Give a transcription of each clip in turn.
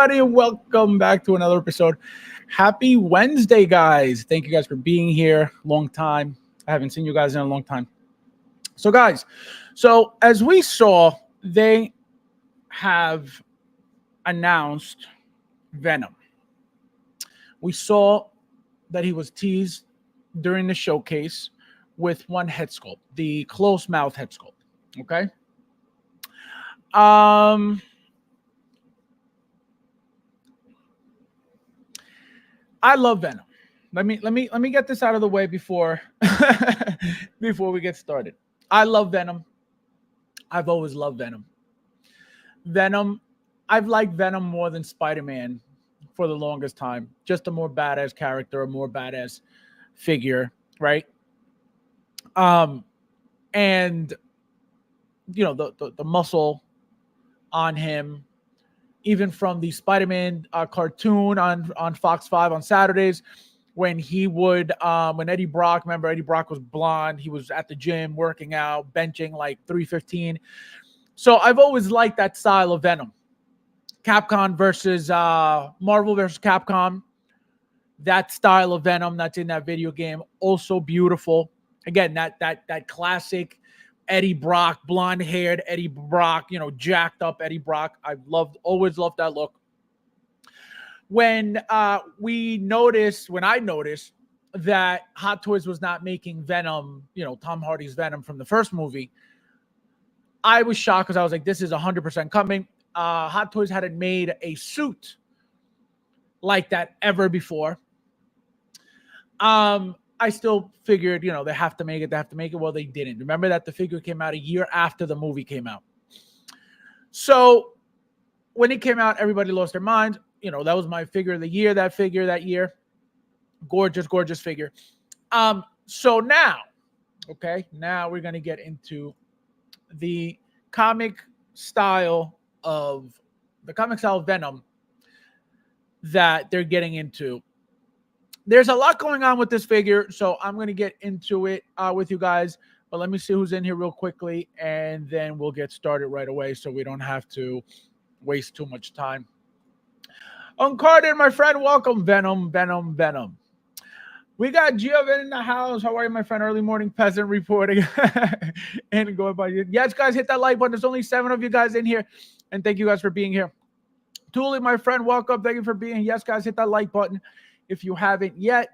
everybody, and welcome back to another episode. Happy Wednesday, guys. Thank you guys for being here. Long time. I haven't seen you guys in a long time. So, guys, as we saw, they have announced Venom. We saw that he was teased during the showcase with one head sculpt, the closed mouth head sculpt. Okay. I love Venom. Let me get this out of the way before before we get started. I love Venom. I've always loved Venom. I've liked Venom more than Spider-Man for the longest time. Just a more badass character, a more badass figure, right? And you know the muscle on him, even from the Spider-Man cartoon on Fox 5 on Saturdays, when he would when Eddie Brock, remember Eddie Brock was blonde, he was at the gym working out, benching like 315. So I've always liked that style of Venom. Capcom versus Marvel versus Capcom, that style of Venom that's in that video game, also beautiful. Again, that classic Eddie Brock, blonde-haired Eddie Brock, jacked up Eddie Brock. Always loved that look. When I noticed that Hot Toys was not making Venom, Tom Hardy's Venom from the first movie, I was shocked because I was like, this is 100% coming. Hot Toys hadn't made a suit like that ever before. I still figured, they have to make it. Well, they didn't. Remember that the figure came out a year after the movie came out. So when it came out, everybody lost their mind. That was my figure of the year, that year. Gorgeous figure. So now we're going to get into the comic style of Venom that they're getting into. There's a lot going on with this figure, so I'm going to get into it with you guys. But let me see who's in here real quickly, and then we'll get started right away so we don't have to waste too much time. Uncarded, my friend, welcome. Venom. We got Giovan in the house. How are you, my friend? Early morning peasant reporting. And going by you. Yes, guys, hit that like button. There's only 7 of you guys in here, and thank you guys for being here. Thule, my friend, welcome. Thank you for being here. Yes, guys, hit that like button if you haven't yet.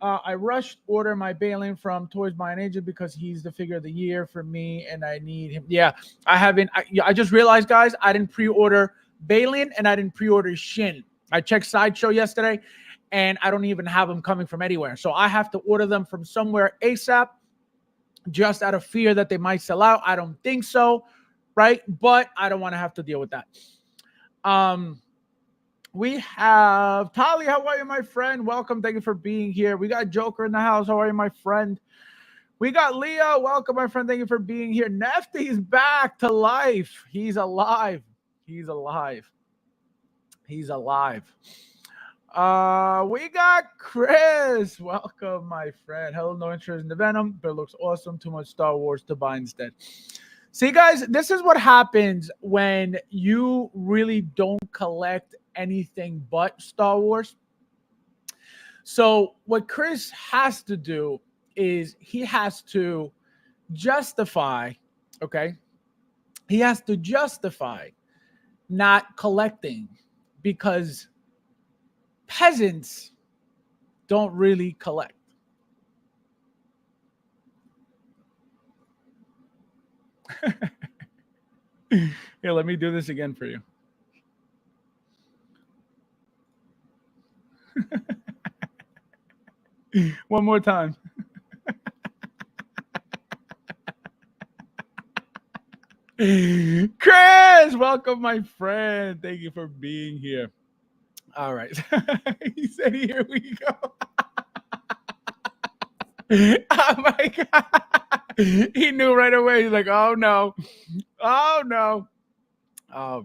I rushed order my Balin from Toys by an Agent because he's the figure of the year for me, and I need him. Yeah, I haven't. I just realized, guys, I didn't pre-order Balin, and I didn't pre-order Shin. I checked Sideshow yesterday, and I don't even have them coming from anywhere. So I have to order them from somewhere ASAP, just out of fear that they might sell out. I don't think so, right? But I don't want to have to deal with that. We have Tali. How are you, my friend? Welcome. Thank you for being here. We got Joker in the house. How are you, my friend? We got Leo. Welcome, my friend. Thank you for being here. Nefty's back to life. He's alive. We got Chris. Welcome, my friend. Hello, no interest in the Venom, but it looks awesome. Too much Star Wars to buy instead. See, guys, this is what happens when you really don't collect anything but Star Wars. So what Chris has to do is he has to justify, he has to justify not collecting because peasants don't really collect. Here, let me do this again for you. One more time. Chris, welcome, my friend. Thank you for being here. All right. He said, here we go. Oh, my God. He knew right away. He's like, oh, no. Oh,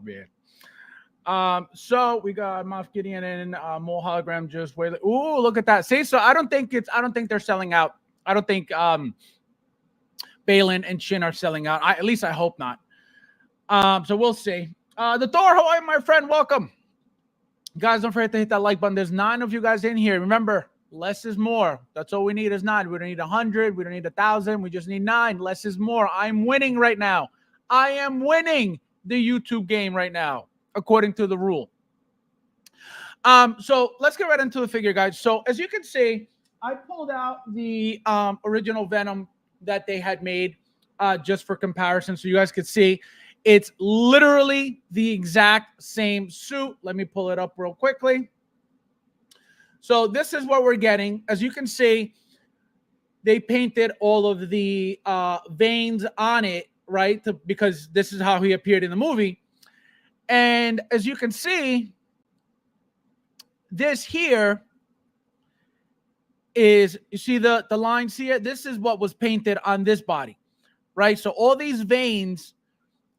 man. So we got Moff Gideon and more hologram just wait. Ooh, look at that. See, so I don't think they're selling out. I don't think Balin and Shin are selling out. At least I hope not. So we'll see. The Thor, how are you, my friend? Welcome. Guys, don't forget to hit that like button. There's 9 of you guys in here. Remember, less is more. That's all we need is 9. We don't need 100. We don't need 1,000. We just need 9. Less is more. I'm winning right now. I am winning the YouTube game right now, according to the rule. So let's get right into the figure, guys. So as you can see, I pulled out the original Venom that they had made just for comparison, so you guys could see. It's literally the exact same suit. Let me pull it up real quickly. So this is what we're getting. As you can see, they painted all of the veins on it, right? Because this is how he appeared in the movie. And as you can see, this here is, you see the lines here? This is what was painted on this body, right? So all these veins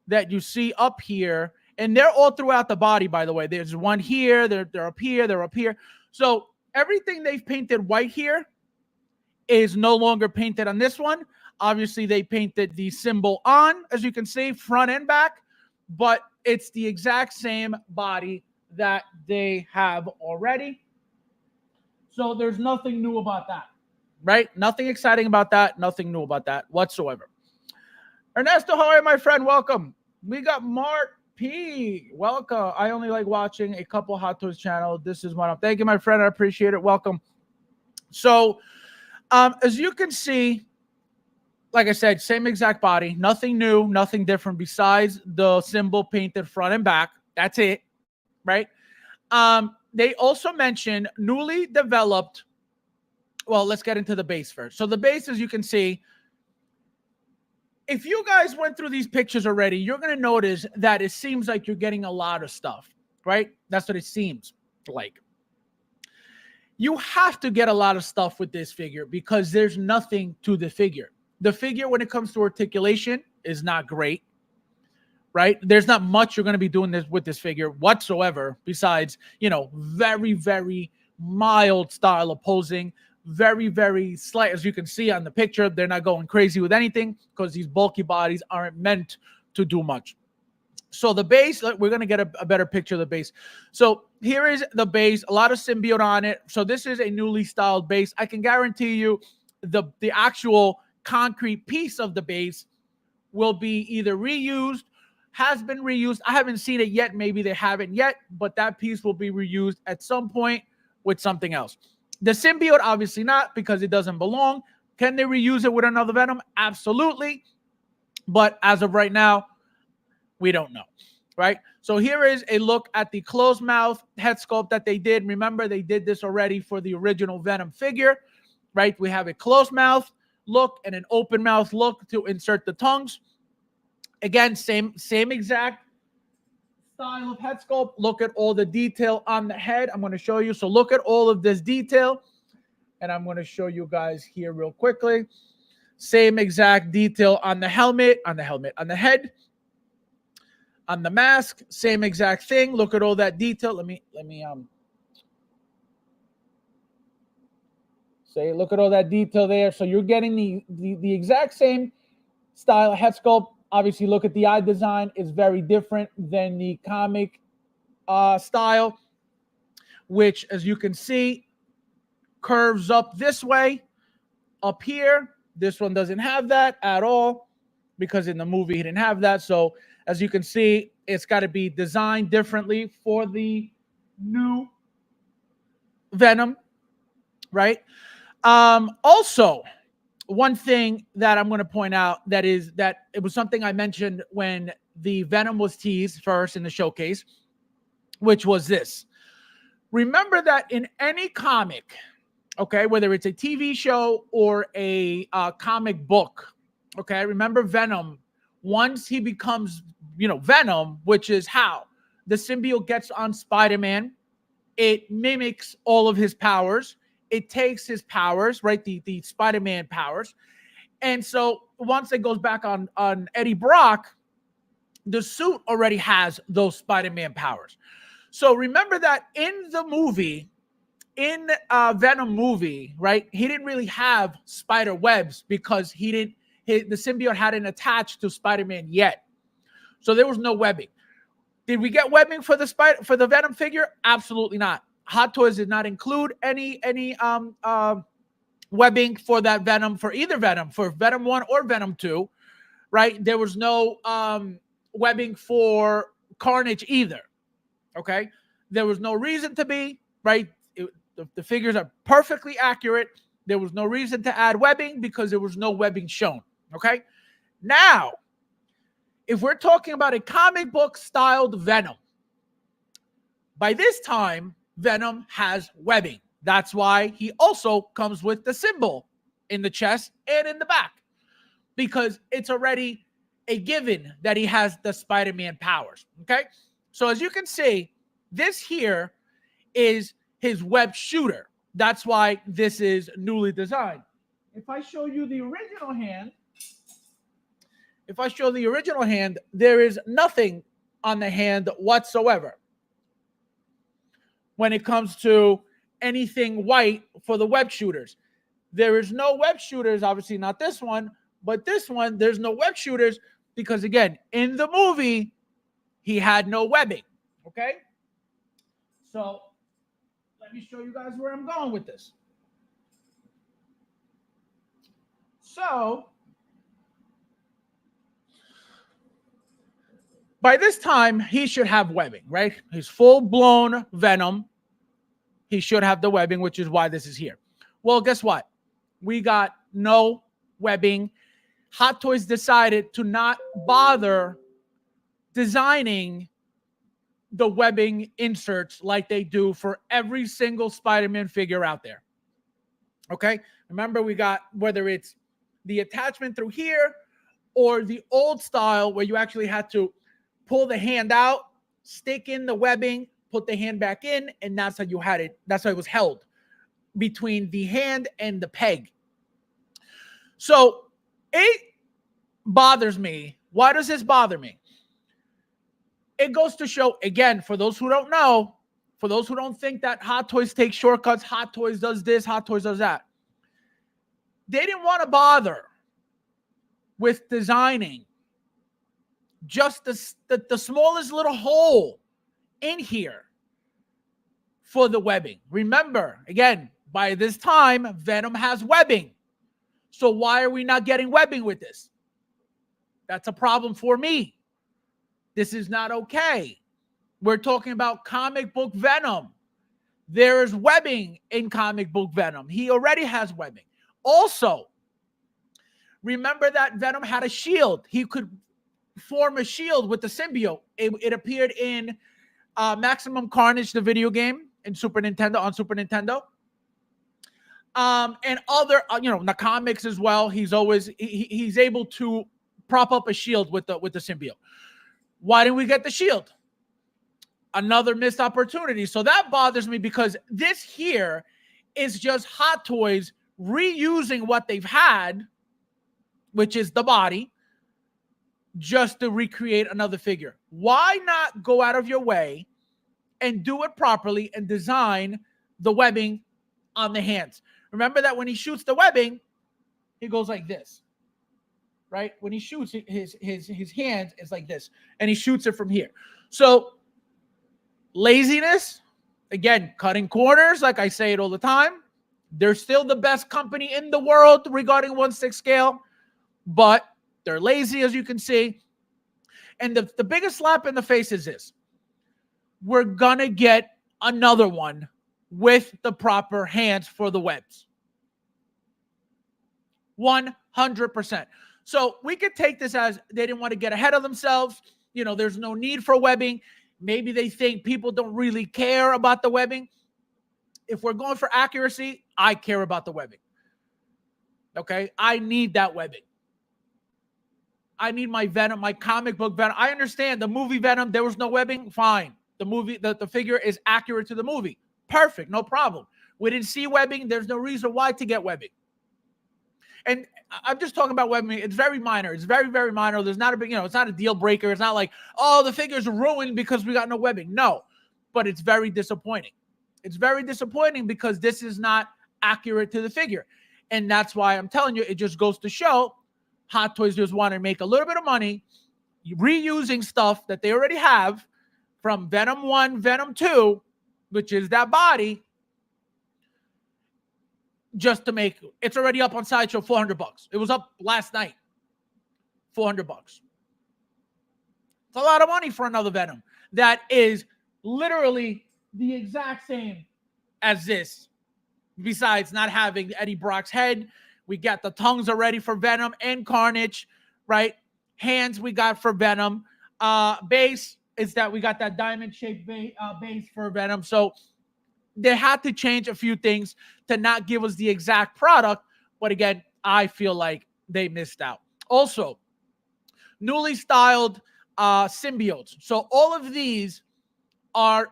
that you see up here, and they're all throughout the body, by the way. There's one here, they're up here, they're up here. So everything they've painted white here is no longer painted on this one. Obviously, they painted the symbol on, as you can see, front and back, but it's the exact same body that they have already. So there's nothing new about that, right? Nothing exciting about that, nothing new about that whatsoever. Ernesto, how are you, my friend? Welcome. We got Mark P. Welcome. I only like watching a couple Hot Toys channel. This is one of. Thank you, my friend. I appreciate it. Welcome. So, as you can see, like I said, same exact body. Nothing new, nothing different besides the symbol painted front and back. That's it, right? They also mentioned newly developed. Well, let's get into the base first. So the base, as you can see, if you guys went through these pictures already, you're going to notice that it seems like you're getting a lot of stuff, right? That's what it seems like. You have to get a lot of stuff with this figure because there's nothing to the figure. The figure, when it comes to articulation, is not great, right? There's not much you're going to be doing this with this figure whatsoever besides, you know, very, very mild style of posing. Very, very slight. As you can see on the picture, they're not going crazy with anything because these bulky bodies aren't meant to do much. So the base, we're going to get a better picture of the base. So here is the base, a lot of symbiote on it. So this is a newly styled base. I can guarantee you the actual concrete piece of the base will be either reused, has been reused. I haven't seen it yet. Maybe they haven't yet, but that piece will be reused at some point with something else. The symbiote, obviously not, because it doesn't belong. Can they reuse it with another Venom? Absolutely. But as of right now, we don't know, right? So here is a look at the closed mouth head sculpt that they did. Remember, they did this already for the original Venom figure, right? We have a closed mouth look and an open mouth look to insert the tongues. Again, same exact style of head sculpt. Look at all the detail on the head. I'm going to show you. So look at all of this detail, and I'm going to show you guys here real quickly. Same exact detail on the helmet, on the head, on the mask. Same exact thing. Look at all that detail. Let me say, look at all that detail there. So you're getting the exact same style of head sculpt. Obviously, look at the eye design. It's very different than the comic style, which, as you can see, curves up this way, up here. This one doesn't have that at all because in the movie he didn't have that. So, as you can see, it's got to be designed differently for the new Venom, right? Also, one thing that I'm going to point out that is that it was something I mentioned when the Venom was teased first in the showcase, which was this. Remember that in any comic, okay, whether it's a TV show or a comic book, okay, remember Venom, once he becomes, Venom, which is how the symbiote gets on Spider-Man, it mimics all of his powers. It takes his powers, right? The Spider-Man powers. And so once it goes back on Eddie Brock, the suit already has those Spider-Man powers. So remember that in the movie, in Venom movie, right? He didn't really have spider webs because the symbiote hadn't attached to Spider-Man yet. So there was no webbing. Did we get webbing for the Venom figure? Absolutely not. Hot Toys did not include any webbing for that Venom, for either Venom, for Venom 1 or Venom 2, right? There was no webbing for Carnage either, okay? There was no reason to be, right? The figures are perfectly accurate. There was no reason to add webbing because there was no webbing shown, okay? Now, if we're talking about a comic book styled Venom, by this time, Venom has webbing. That's why he also comes with the symbol in the chest and in the back, because it's already a given that he has the Spider-Man powers, okay? So as you can see, this here is his web shooter. That's why this is newly designed. If I show you the original hand, there is nothing on the hand whatsoever when it comes to anything white for the web shooters. There is no web shooters, obviously not this one, but this one, there's no web shooters because, again, in the movie, he had no webbing, okay? So let me show you guys where I'm going with this. So by this time, he should have webbing, right? He's full-blown Venom. He should have the webbing, which is why this is here. Well, guess what? We got no webbing. Hot Toys decided to not bother designing the webbing inserts like they do for every single Spider-Man figure out there. Okay? Remember, we got, whether it's the attachment through here or the old style where you actually had to pull the hand out, stick in the webbing, put the hand back in, and that's how you had it. That's how it was held between the hand and the peg. So it bothers me. Why does this bother me? It goes to show, again, for those who don't know, for those who don't think that Hot Toys takes shortcuts, Hot Toys does this, Hot Toys does that. They didn't want to bother with designing just the smallest little hole in here for the webbing. Remember, again, by this time, Venom has webbing. So why are we not getting webbing with this? That's a problem for me. This is not okay. We're talking about comic book Venom. There is webbing in comic book Venom. He already has webbing. Also, remember that Venom had a shield. He could form a shield with the symbiote. It appeared in Maximum Carnage, the video game, in Super Nintendo, on Super Nintendo. And other, the comics as well. He's always he's able to prop up a shield with the symbiote. Why didn't we get the shield? Another missed opportunity. So that bothers me because this here is just Hot Toys reusing what they've had, which is the body, just to recreate another figure. Why not go out of your way and do it properly and design the webbing on the hands? Remember that when he shoots the webbing, he goes like this, right? When he shoots, his hands is like this, and he shoots it from here. So laziness, again, cutting corners, like I say it all the time. They're still the best company in the world regarding 1/6 scale, but they're lazy, as you can see. And the biggest slap in the face is this. We're going to get another one with the proper hands for the webs. 100%. So we could take this as they didn't want to get ahead of themselves. There's no need for webbing. Maybe they think people don't really care about the webbing. If we're going for accuracy, I care about the webbing. Okay? I need that webbing. I need my Venom, my comic book Venom. I understand the movie Venom, there was no webbing. Fine. The movie, the figure is accurate to the movie. Perfect. No problem. We didn't see webbing. There's no reason why to get webbing. And I'm just talking about webbing. It's very minor. It's very, very minor. There's not a big, it's not a deal breaker. It's not like, oh, the figure's ruined because we got no webbing. No, but it's very disappointing. It's very disappointing because this is not accurate to the figure. And that's why I'm telling you, it just goes to show Hot Toys just want to make a little bit of money reusing stuff that they already have from Venom 1, Venom 2, which is that body, just to make it's already up on Sideshow, $400. It was up last night. $400. It's a lot of money for another Venom that is literally the exact same as this. Besides not having Eddie Brock's head, we got the tongues already for Venom and Carnage, right? Hands we got for Venom. Base is that we got that diamond-shaped base for Venom. So they had to change a few things to not give us the exact product. But again, I feel like they missed out. Also, newly styled symbiotes. So all of these are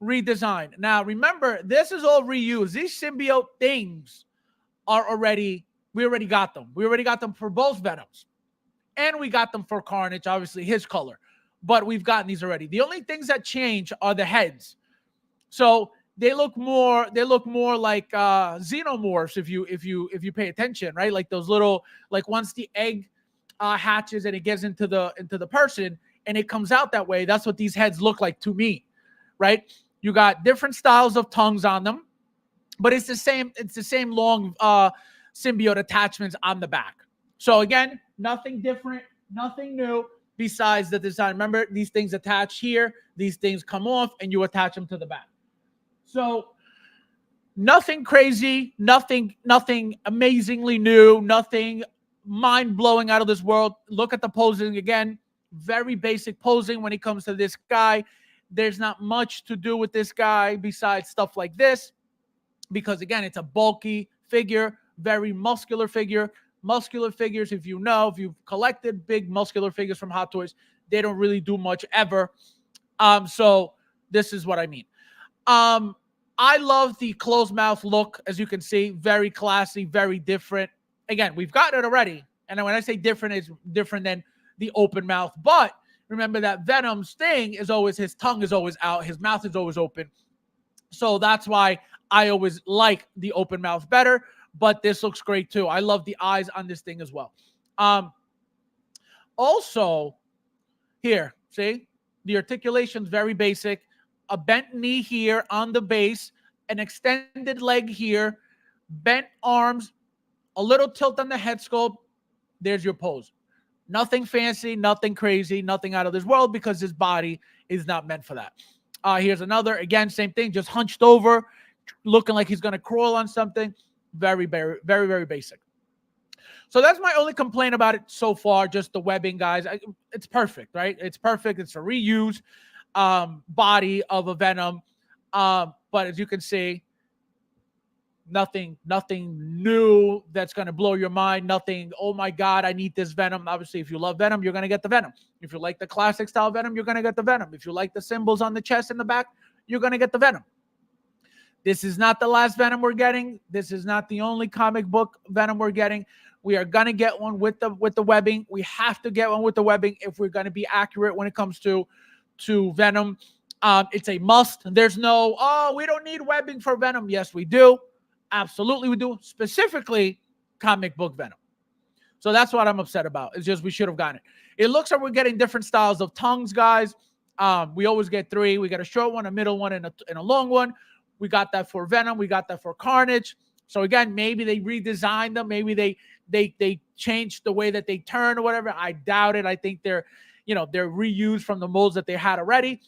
redesigned. Now, remember, this is all reused. These symbiote things are we already got them. We already got them for both Venoms. And we got them for Carnage, obviously his color. But we've gotten these already. The only things that change are the heads. So they look more like xenomorphs if you pay attention, right? Like those little, like once the egg hatches and it gets into the person and it comes out that way, that's what these heads look like to me, right? You got different styles of tongues on them, but it's the same long symbiote attachments on the back. So again, nothing different, nothing new besides the design. Remember, these things attach here, these things come off, and you attach them to the back. So nothing crazy, nothing amazingly new, nothing mind-blowing out of this world. Look at the posing again. Very basic posing when it comes to this guy. There's not much to do with this guy besides stuff like this, because again, it's a bulky figure, very muscular figure. Muscular figures, if you've collected big muscular figures from Hot Toys, they don't really do much ever. So this is what I mean. I love the closed mouth look, as you can see, very classy, very different. Again, we've gotten it already. And when I say different, it's different than the open mouth. But remember that Venom's thing is always, his tongue is always out, his mouth is always open. So that's why I always like the open mouth better. But this looks great too. I love the eyes on this thing as well. Also, here, see? The articulation's very basic. A bent knee here on the base, an extended leg here, bent arms, a little tilt on the head sculpt. There's your pose. Nothing fancy, nothing crazy, nothing out of this world, because his body is not meant for that. Here's another, again, same thing, just hunched over, looking like he's going to crawl on something. Very, very, very, very basic. So that's my only complaint about it so far, just the webbing, guys. It's perfect, right? It's perfect. It's a reuse body of a Venom. But as you can see, nothing new that's going to blow your mind. Nothing, oh my God, I need this Venom. Obviously, if you love Venom, you're going to get the Venom. If you like the classic style Venom, you're going to get the Venom. If you like the symbols on the chest and the back, you're going to get the Venom. This is not the last Venom we're getting. This is not the only comic book Venom we're getting. We are going to get one with the webbing. We have to get one with the webbing if we're going to be accurate when it comes to Venom. It's a must. There's no, we don't need webbing for Venom. Yes, we do. Absolutely, we do. Specifically, comic book Venom. So that's what I'm upset about. It's just we should have gotten it. It looks like we're getting different styles of tongues, guys. We always get 3. We got a short one, a middle one, and a long one. We got that for Venom. We got that for Carnage. So again, maybe they redesigned them. Maybe they changed the way that they turn or whatever. I doubt it. I think they're reused from the molds that they had already.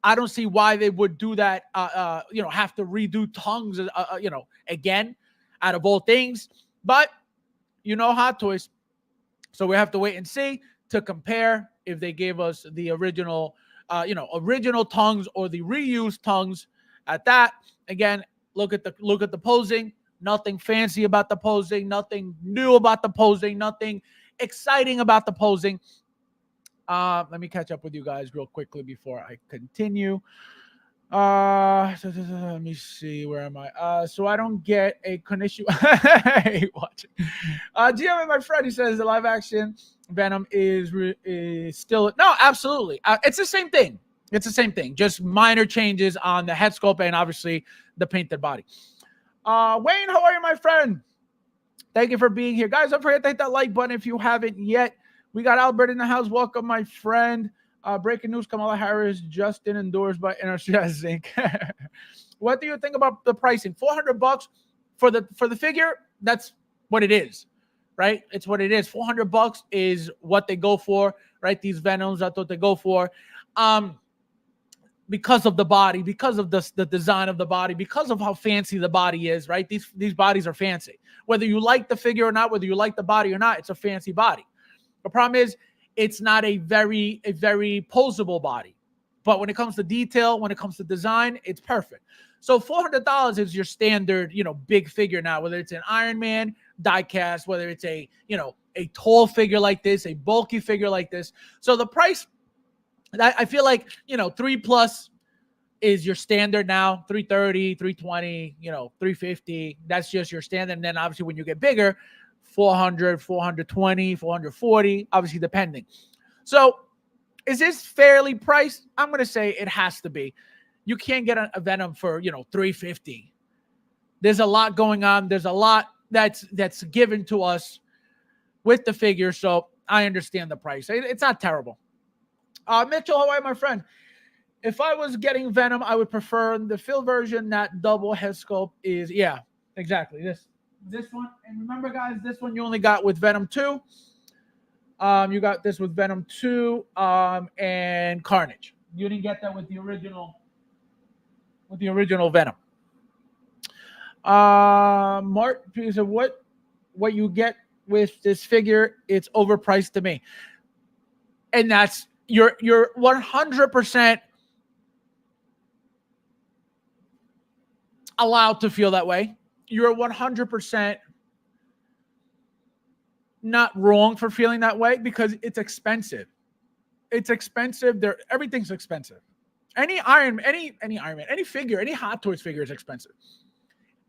I don't see why they would do that. Have to redo tongues, again, out of all things. But Hot Toys. So we have to wait and see to compare if they gave us the original tongues or the reused tongues. At that, again, look at the posing. Nothing fancy about the posing. Nothing new about the posing. Nothing exciting about the posing. Let me catch up with you guys real quickly before I continue. Let me see. Where am I? So I don't get a connection. Hey, watch it. GM, my friend, he says the live action Venom is still no, absolutely. It's the same thing. It's the same thing. Just minor changes on the head sculpt and obviously the painted body. Wayne, how are you, my friend? Thank you for being here, guys. Don't forget to hit that like button if you haven't yet. We got Albert in the house. Welcome, my friend. Breaking news: Kamala Harris just been endorsed by Interest Inc. What do you think about the pricing? $400 for the figure. That's what it is, right? It's what it is. $400 is what they go for, right? These Venoms, that's what they go for. Because of the body, because of the design of the body, because of how fancy the body is, right? These bodies are fancy. Whether you like the figure or not, whether you like the body or not, it's a fancy body. The problem is it's not a very posable body. But when it comes to detail, when it comes to design, it's perfect. So $400 is your standard, big figure now, whether it's an Iron Man diecast, whether it's a tall figure like this, a bulky figure like this. So the price, I feel like, 3+ is your standard now, 330, 320, 350. That's just your standard. And then obviously when you get bigger, 400, 420, 440, obviously depending. So is this fairly priced? I'm going to say it has to be. You can't get a Venom for, 350. There's a lot going on. There's a lot that's given to us with the figure. So I understand the price. It's not terrible. Mitchell, how are you, my friend? If I was getting Venom, I would prefer the fill version. That double head sculpt is, yeah, exactly. This one. And remember, guys, this one you only got with Venom 2. You got this with Venom 2 and Carnage. You didn't get that with the original Venom. Mark, piece of what you get with this figure, it's overpriced to me. And that's you're 100% allowed to feel that way. You're 100% not wrong for feeling that way because it's expensive. It's expensive. Everything's expensive. Any Iron Man, any figure, any Hot Toys figure is expensive.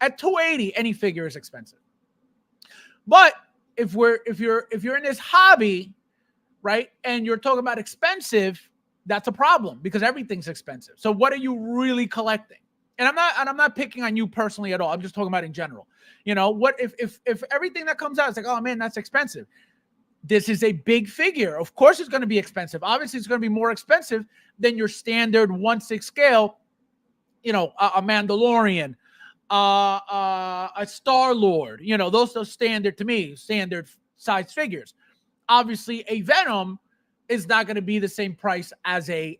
At $280, any figure is expensive. But if you're in this hobby, right, and you're talking about expensive, that's a problem because everything's expensive. So what are you really collecting? And I'm not picking on you personally at all. I'm just talking about in general. What if everything that comes out is like, oh man, that's expensive. This is a big figure. Of course it's going to be expensive. Obviously it's going to be more expensive than your standard 1/6 scale, a Mandalorian, a Star-Lord, those standard to me, standard size figures. Obviously a Venom is not going to be the same price as a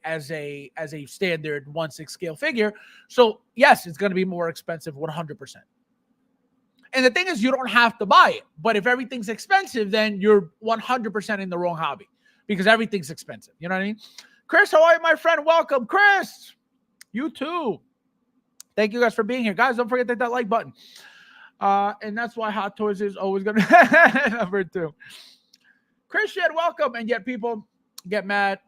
standard 1/6 scale figure. So yes, it's going to be more expensive 100%. And the thing is, you don't have to buy it. But if everything's expensive, then you're 100% in the wrong hobby because everything's expensive. You know what I mean? Chris, how are you, my friend? Welcome, Chris. You too. Thank you guys for being here. Guys, don't forget to hit that like button. And that's why Hot Toys is always going to number 2. Christian, welcome. And yet people get mad.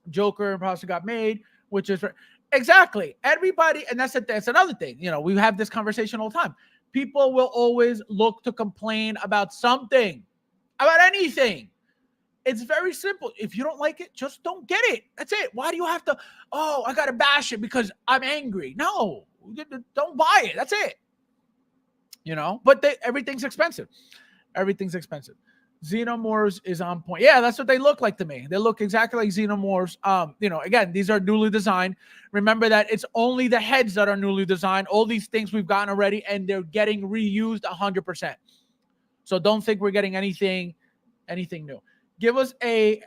Joker possibly got made, which is exactly everybody. And that's another thing. We have this conversation all the time. People will always look to complain about something, about anything. It's very simple. If you don't like it, just don't get it. That's it. Why do you have to, I got to bash it because I'm angry? No, don't buy it. That's it. But everything's expensive. Everything's expensive. Xenomorphs is on point. Yeah, that's what they look like to me. They look exactly like Xenomorphs. Again, these are newly designed. Remember that it's only the heads that are newly designed. All these things we've gotten already, and they're getting reused 100%. So don't think we're getting anything new. Give us a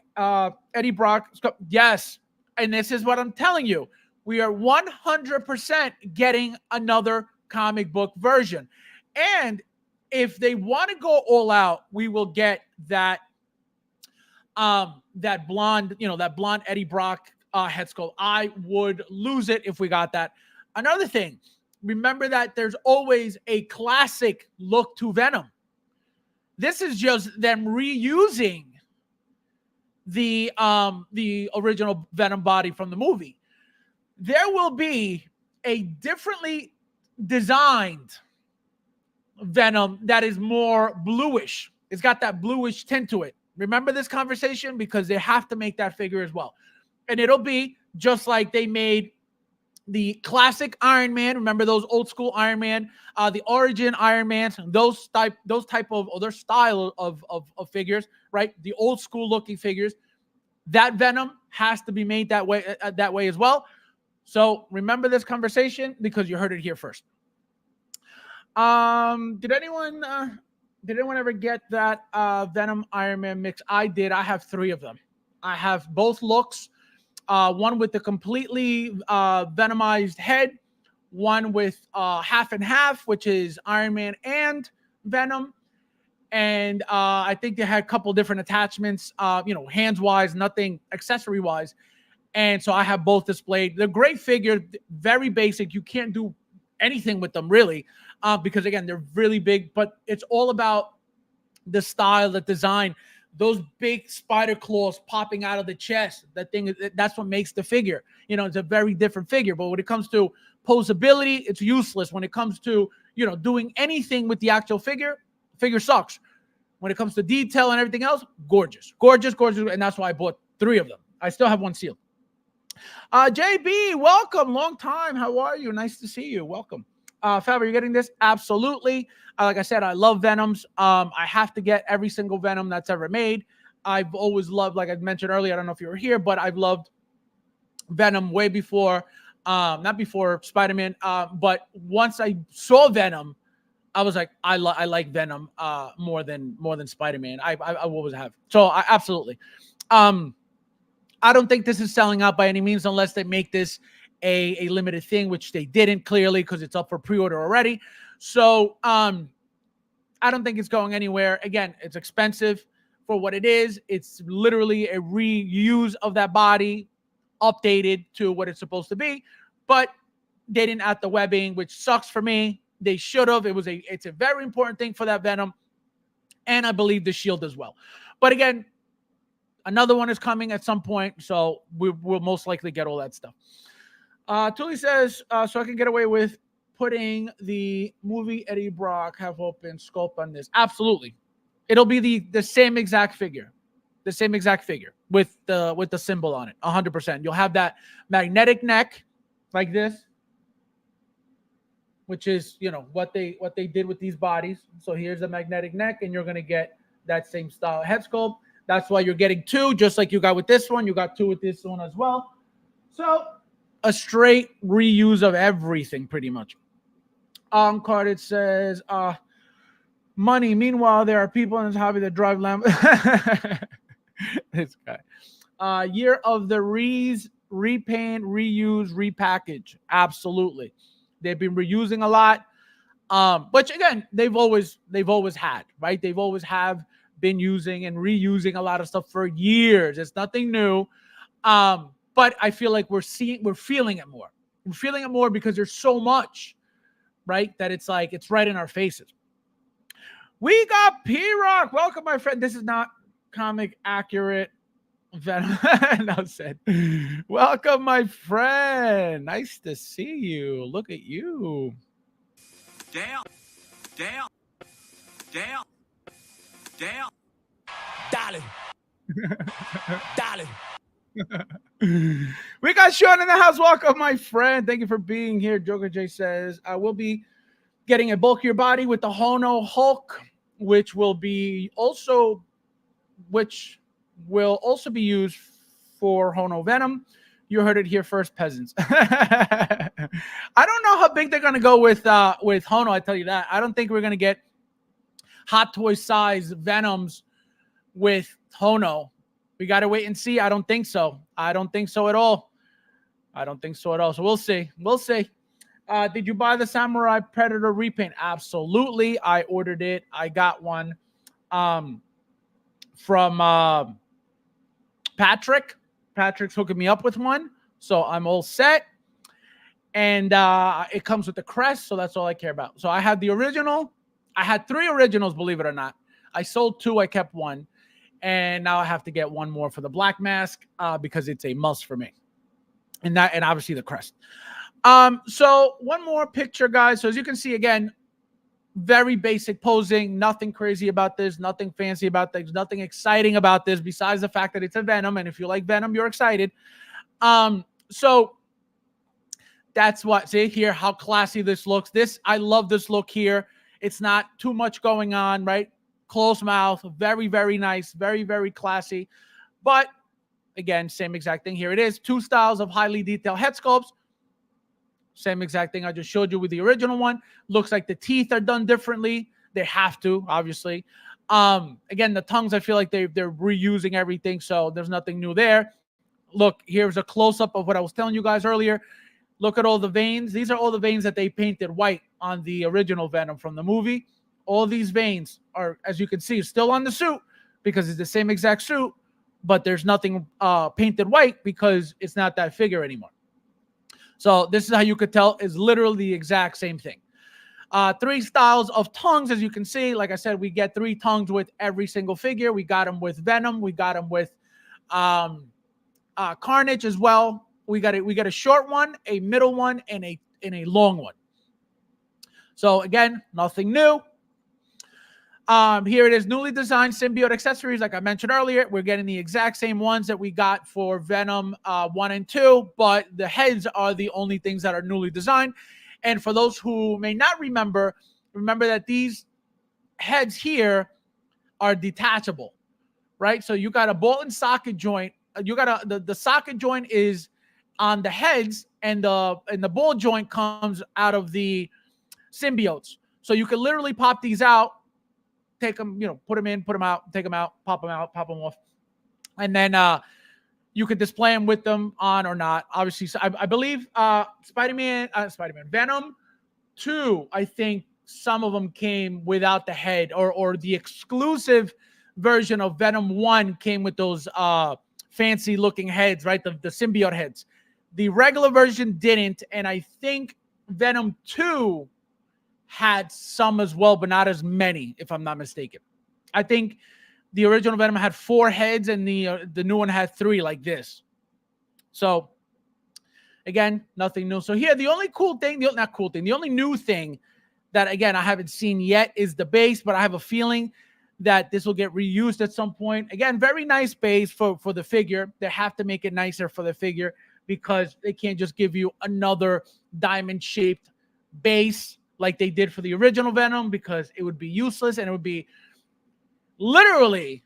Eddie Brock. Yes, and this is what I'm telling you. We are 100% getting another comic book version. And if they want to go all out, we will get that blonde, that blonde Eddie Brock head sculpt. I would lose it if we got that. Another thing, remember that there's always a classic look to Venom. This is just them reusing the original Venom body from the movie. There will be a differently designed Venom that is more bluish. It's got that bluish tint to it. Remember this conversation because they have to make that figure as well. And it'll be just like they made the classic Iron Man. Remember those old school Iron Man, the origin Iron Man, those type of their style of figures, right? The old school looking figures. that Venom has to be made that way as well. So remember this conversation because you heard it here first. Did anyone ever get that Venom Iron Man mix? I did. I have 3 of them. I have both looks. One with the completely venomized head, one with half and half, which is Iron Man and Venom. And I think they had a couple different attachments, hands wise, nothing accessory wise. And so I have both displayed. They're great figure, very basic. You can't do anything with them really, because again, they're really big, but it's all about the style, the design, those big spider claws popping out of the chest. That's what makes the figure. It's a very different figure. But when it comes to posability, it's useless. When it comes to, doing anything with the actual figure sucks. When it comes to detail and everything else, gorgeous. And that's why I bought 3 of them. I still have 1 sealed. JB, welcome. Long time. How are you? Nice to see you. Welcome. Fab, are you getting this? Absolutely. Like I said, I love Venoms. I have to get every single Venom that's ever made. I've always loved, like I mentioned earlier, I don't know if you were here, but I've loved Venom way before, not before Spider-Man, but once I saw Venom, I was like, I like Venom more than Spider-Man. I always have. So absolutely. I don't think this is selling out by any means unless they make this a limited thing, which they didn't clearly because it's up for pre-order already. So I don't think it's going anywhere. Again, it's expensive for what it is. It's literally a reuse of that body, updated to what it's supposed to be. But they didn't add the webbing, which sucks for me. They should have. It's a very important thing for that Venom. And I believe the shield as well. But again, another one is coming at some point. So we'll most likely get all that stuff. Tully says, so I can get away with putting the movie Eddie Brock have open sculpt on this. Absolutely. It'll be the same exact figure. The same exact figure with the symbol on it. 100%. You'll have that magnetic neck like this, which is, what they did with these bodies. So here's the magnetic neck, and you're going to get that same style head sculpt. That's why you're getting 2, just like you got with this one. You got 2 with this one as well. So a straight reuse of everything, pretty much. Carded says, money. Meanwhile, there are people in this hobby that drive lamb. This guy. Year of the repaint, reuse, repackage. Absolutely. They've been reusing a lot. Which again, they've always had, right? They've always have been using and reusing a lot of stuff for years. It's nothing new. But I feel like we're feeling it more. We're feeling it more because there's so much, right? That it's like, it's right in our faces. We got P-Rock. Welcome, my friend. This is not comic accurate. Venom. No said. Welcome, my friend. Nice to see you. Look at you. Damn. Darling. We got Sean in the house. Welcome, my friend. Thank you for being here. Joker J says, I will be getting a bulkier body with the Hono Hulk, which will also be used for Hono Venom. You heard it here first, peasants. I don't know how big they're going to go with Hono, I tell you that. I don't think we're going to get Hot Toy size Venoms with Hono. We got to wait and see. I don't think so. I don't think so at all. So we'll see. Did you buy the Samurai Predator repaint? Absolutely. I ordered it. I got one from Patrick. Patrick's hooking me up with one. So I'm all set. And it comes with the crest. So that's all I care about. So I had the original. I had 3 originals, believe it or not. I sold 2. I kept 1. And now I have to get 1 more for the black mask because it's a must for me. And obviously the crest. So one more picture, guys. So as you can see, again, very basic posing, nothing crazy about this, nothing fancy about this, nothing exciting about this besides the fact that it's a Venom. And if you like Venom, you're excited. So that's what, see here, how classy this looks. I love this look here. It's not too much going on, right? Closed mouth, very, very nice, very, very classy. But Again, same exact thing. Here it is. 2 styles of highly detailed head sculpts. Same exact thing I just showed you with the original one. Looks like the teeth are done differently. They have to, obviously. Again, the tongues, I feel like they're reusing everything, so there's nothing new there. Look, here's a close-up of what I was telling you guys earlier. Look at all the veins. These are all the veins that they painted white on the original Venom from the movie. All these veins are, as you can see, still on the suit because it's the same exact suit, but there's nothing painted white because it's not that figure anymore. So this is how you could tell is literally the exact same thing. 3 styles of tongues, as you can see. Like I said, we get 3 tongues with every single figure. We got them with Venom. We got them with Carnage as well. We got a short one, a middle one, and a long one. So again, nothing new. Here it is, newly designed symbiote accessories. Like I mentioned earlier, we're getting the exact same ones that we got for Venom 1 and 2, but the heads are the only things that are newly designed. And for those who may not remember that these heads here are detachable, right? So you got a bolt and socket joint. You got the socket joint is on the heads, and the ball joint comes out of the symbiotes. So you can literally pop these out, take them, put them in, put them out, take them out, pop them off. And then you could display them with them on or not. Obviously, so I believe Spider-Man, Venom 2, I think some of them came without the head, or the exclusive version of Venom 1 came with those fancy looking heads, right? The symbiote heads. The regular version didn't, and I think Venom 2 had some as well, but not as many, if I'm not mistaken. I think the original Venom had 4 heads, and the new one had 3, like this. So, again, nothing new. So here, the only the only new thing that, again, I haven't seen yet is the base, but I have a feeling that this will get reused at some point. Again, very nice base for the figure. They have to make it nicer for the figure because they can't just give you another diamond-shaped base like they did for the original Venom, because it would be useless, and it would be literally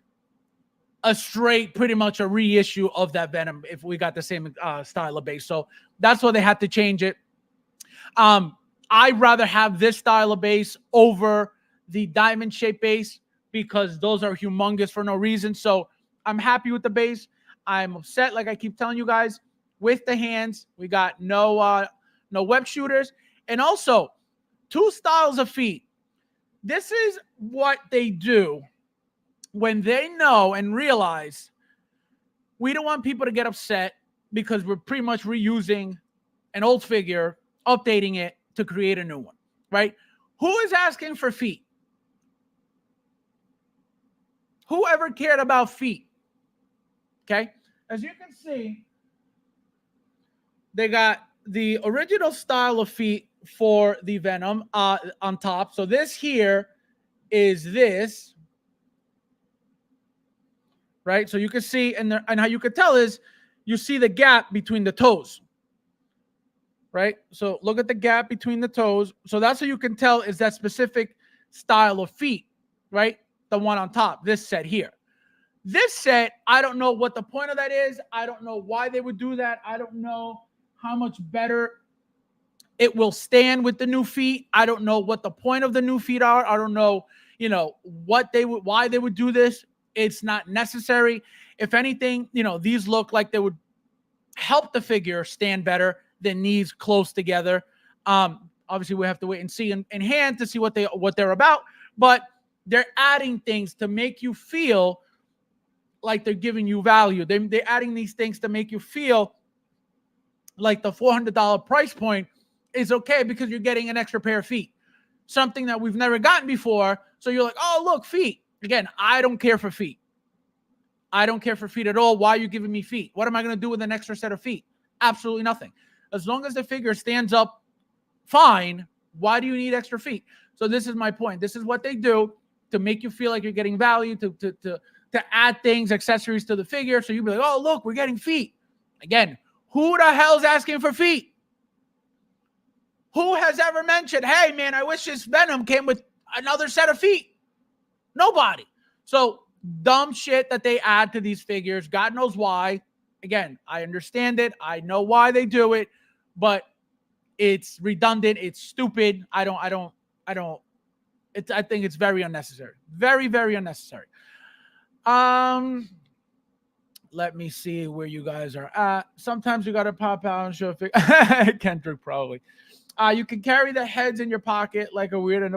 pretty much a reissue of that Venom if we got the same style of base. So that's why they had to change it. I'd rather have this style of base over the diamond shaped base because those are humongous for no reason. So I'm happy with the base. I'm upset, like I keep telling you guys, with the hands. We got no web shooters, and also 2 styles of feet. This is what they do when they know and realize we don't want people to get upset because we're pretty much reusing an old figure, updating it to create a new one, right? Who is asking for feet? Who ever cared about feet? Okay. As you can see, they got the original style of feet for the Venom on top. So this here is this, right? So you can see, and how you could tell is you see the gap between the toes, right? So look at the gap between the toes. So that's how you can tell is that specific style of feet, right? The one on top, this set here. This set, I don't know what the point of that is. I don't know why they would do that. I don't know how much better it will stand with the new feet. I don't know what the point of the new feet are. I don't know, why they would do this. It's not necessary. If anything, these look like they would help the figure stand better than knees close together. Obviously, we have to wait and see in hand to see what they're about. But they're adding things to make you feel like they're giving you value. They're adding these things to make you feel like the $400 price point is okay because you're getting an extra pair of feet, something that we've never gotten before. So you're like, oh, look, feet. Again, I don't care for feet. I don't care for feet at all. Why are you giving me feet? What am I going to do with an extra set of feet? Absolutely nothing. As long as the figure stands up fine, why do you need extra feet? So this is my point. This is what they do to make you feel like you're getting value, to add things, accessories to the figure. So you'll be like, oh, look, we're getting feet. Again, who the hell's asking for feet? Who has ever mentioned, hey, man, I wish this Venom came with another set of feet? Nobody. So dumb shit that they add to these figures. God knows why. Again, I understand it. I know why they do it, but it's redundant. It's stupid. I think it's very unnecessary. Very, very unnecessary. Let me see where you guys are at. Sometimes you gotta pop out and show Kendrick probably. You can carry the heads in your pocket like a weird and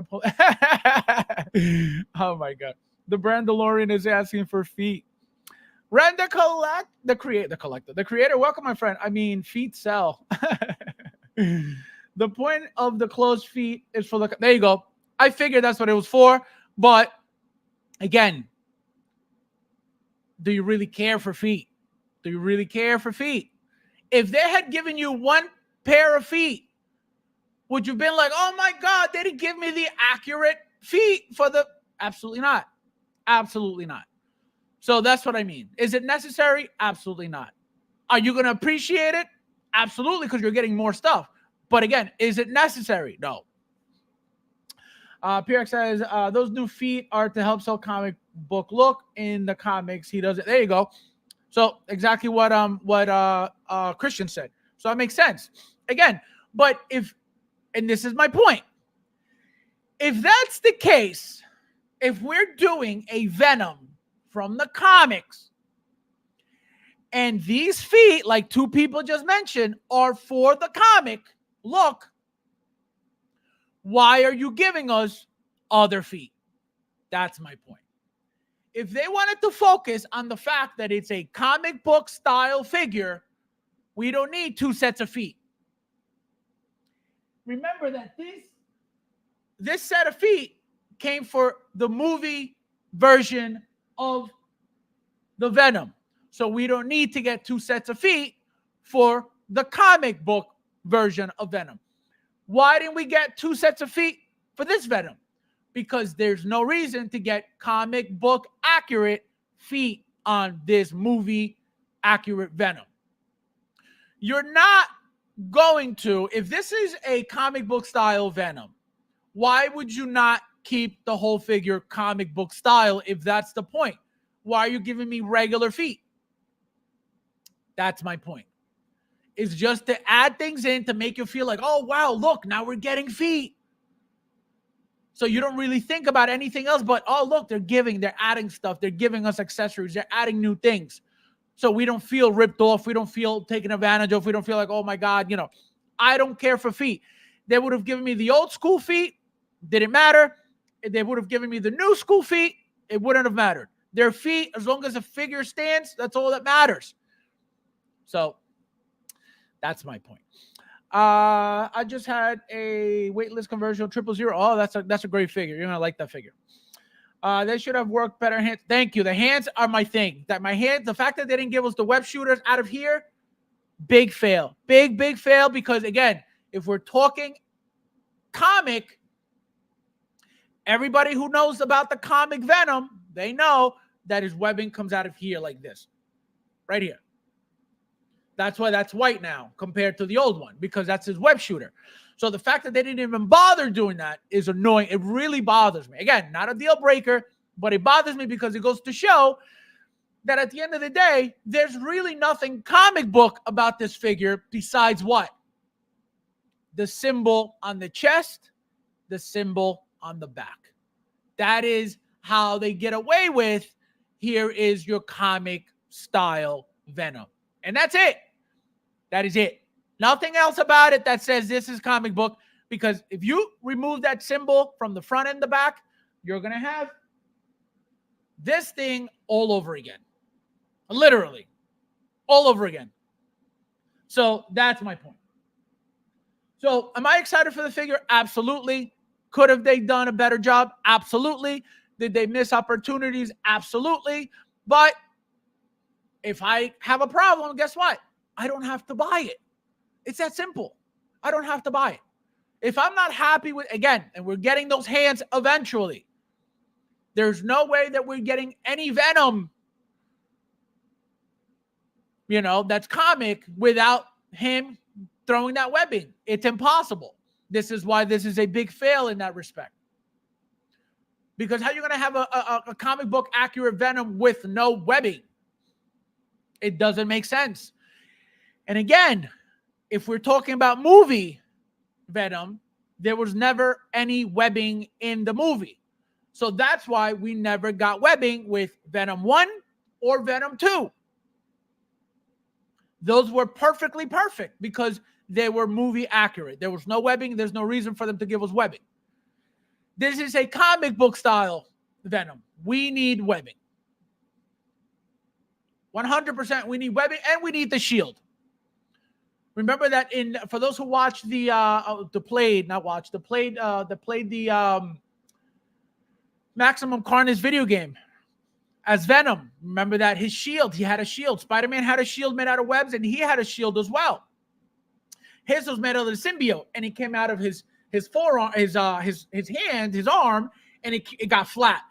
oh my god. The brand DeLorean is asking for feet. Render collect the creator. Welcome, my friend. I mean, feet sell. The point of the closed feet is for the. There you go. I figured that's what it was for, but again, do you really care for feet? Do you really care for feet? If they had given you one pair of feet, would you have been like, oh my God, they didn't give me the accurate feet for the. Absolutely not. Absolutely not. So that's what I mean. Is it necessary? Absolutely not. Are you going to appreciate it? Absolutely, because you're getting more stuff. But again, is it necessary? No. PRX says, those new feet are to help sell comic book look in the comics. He does it. There you go. So exactly what Christian said. So that makes sense. Again, but and this is my point. If that's the case, if we're doing a Venom from the comics, and these feet, like two people just mentioned, are for the comic look, why are you giving us other feet? That's my point. If they wanted to focus on the fact that it's a comic book style figure, we don't need two sets of feet. Remember that this set of feet came for the movie version of the Venom. So we don't need to get two sets of feet for the comic book version of Venom. Why didn't we get two sets of feet for this Venom? Because there's no reason to get comic book accurate feet on this movie accurate Venom. You're not going to, if this is a comic book style Venom, why would you not keep the whole figure comic book style if that's the point? Why are you giving me regular feet? That's my point. It's just to add things in to make you feel like, oh, wow, look, now we're getting feet. So you don't really think about anything else but, oh, look, they're adding stuff. They're giving us accessories. They're adding new things. So we don't feel ripped off. We don't feel taken advantage of. We don't feel like, oh, my God, I don't care for feet. They would have given me the old school feet. Didn't matter. If they would have given me the new school feet, it wouldn't have mattered. Their feet, as long as the figure stands, that's all that matters. So that's my point. I just had a waitlist conversion 000. Oh, that's a great figure. You're gonna like that figure. They should have worked better hands. Thank you. The hands are my thing. The fact that they didn't give us the web shooters out of here, big fail. Big fail, because again, if we're talking comic, everybody who knows about the comic Venom, they know that his webbing comes out of here like this. Right here. That's why that's white now compared to the old one, because that's his web shooter. So the fact that they didn't even bother doing that is annoying. It really bothers me. Again, not a deal breaker, but it bothers me because it goes to show that at the end of the day, there's really nothing comic book about this figure besides what? The symbol on the chest, the symbol on the back. That is how they get away with, here is your comic style Venom. And that's it. That is it. Nothing else about it that says this is comic book, because if you remove that symbol from the front and the back, you're going to have this thing all over again. Literally. All over again. So that's my point. So am I excited for the figure? Absolutely. Could have they done a better job? Absolutely. Did they miss opportunities? Absolutely. But if I have a problem, guess what? I don't have to buy it. It's that simple. I don't have to buy it. If I'm not happy with, again, and we're getting those hands eventually, there's no way that we're getting any Venom, that's comic without him throwing that webbing. It's impossible. This is why this is a big fail in that respect. Because how are you going to have a comic book accurate Venom with no webbing? It doesn't make sense. And again, if we're talking about movie Venom, there was never any webbing in the movie. So that's why we never got webbing with Venom 1 or Venom 2. Those were perfectly perfect because they were movie accurate. There was no webbing. There's no reason for them to give us webbing. This is a comic book style Venom. We need webbing. 100% we need webbing, and we need the shield. Remember that for those who watched the Maximum Carnage video game as Venom. Remember that his shield, he had a shield. Spider-Man had a shield made out of webs, and he had a shield as well. His was made out of the symbiote, and he came out of his forearm, his hand, his arm, and it got flat.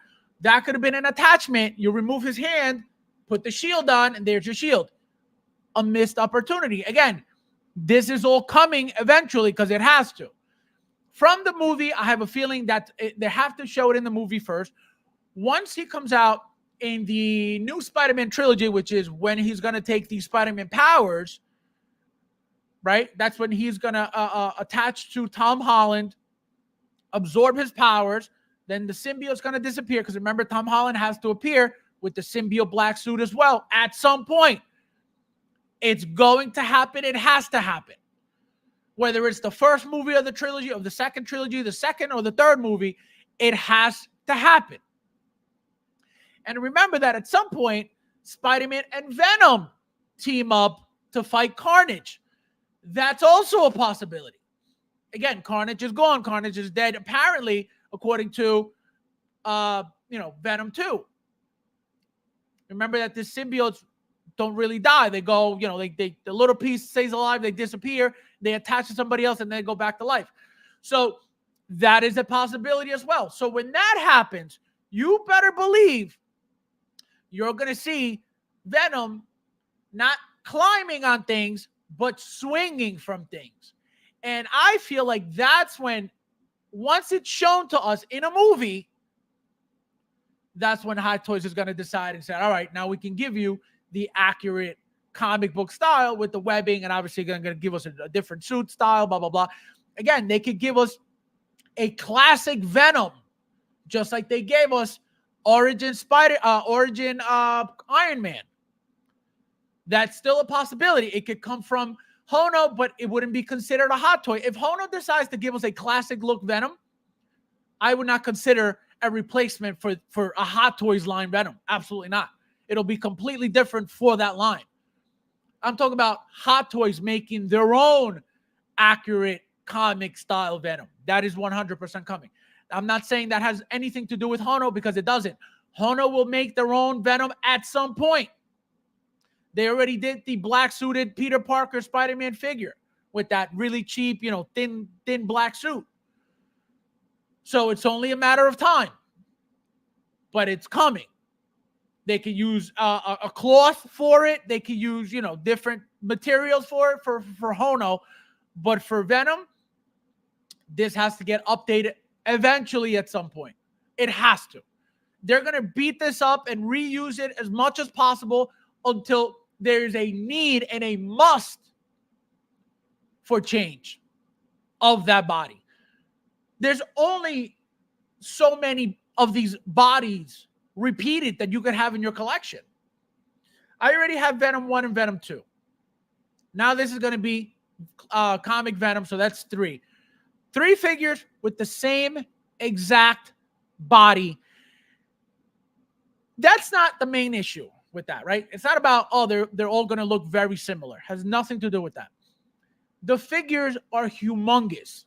That could have been an attachment. You remove his hand, put the shield on, and there's your shield. A missed opportunity. Again, this is all coming eventually because it has to. From the movie, I have a feeling that they have to show it in the movie first. Once he comes out in the new Spider-Man trilogy, which is when he's going to take these Spider-Man powers, right? That's when he's going to attach to Tom Holland, absorb his powers. Then the symbiote's going to disappear because remember, Tom Holland has to appear with the symbiote black suit as well at some point. It's going to happen. It has to happen. Whether it's the first movie of the trilogy, of the second trilogy, the second or the third movie, it has to happen. And remember that at some point, Spider-Man and Venom team up to fight Carnage. That's also a possibility. Again, Carnage is gone. Carnage is dead, apparently, according to, Venom 2. Remember that the symbiotes don't really die. They go, the little piece stays alive. They disappear. They attach to somebody else, and they go back to life. So that is a possibility as well. So when that happens, you better believe you're going to see Venom not climbing on things, but swinging from things. And I feel like that's when, once it's shown to us in a movie, that's when Hot Toys is going to decide and say, all right, now we can give you the accurate comic book style with the webbing, and obviously going to give us a different suit style, blah, blah, blah. Again, they could give us a classic Venom, just like they gave us Origin Iron Man. That's still a possibility. It could come from Hono, but it wouldn't be considered a Hot Toy. If Hono decides to give us a classic look Venom, I would not consider a replacement for a Hot Toys line Venom. Absolutely not. It'll be completely different for that line. I'm talking about Hot Toys making their own accurate comic style Venom. That is 100% coming. I'm not saying that has anything to do with Hono because it doesn't. Hono will make their own Venom at some point. They already did the black suited Peter Parker Spider-Man figure with that really cheap, thin black suit. So it's only a matter of time. But it's coming. They could use a cloth for it. They could use, different materials for it for Hono. But for Venom, this has to get updated eventually at some point. It has to. They're going to beat this up and reuse it as much as possible until there's a need and a must for change of that body. There's only so many of these bodies repeated that you could have in your collection. I already have Venom 1 and Venom 2. Now this is going to be comic Venom, so that's 3. 3 figures with the same exact body. That's not the main issue with that, right? It's not about, they're all going to look very similar. Has nothing to do with that. The figures are humongous.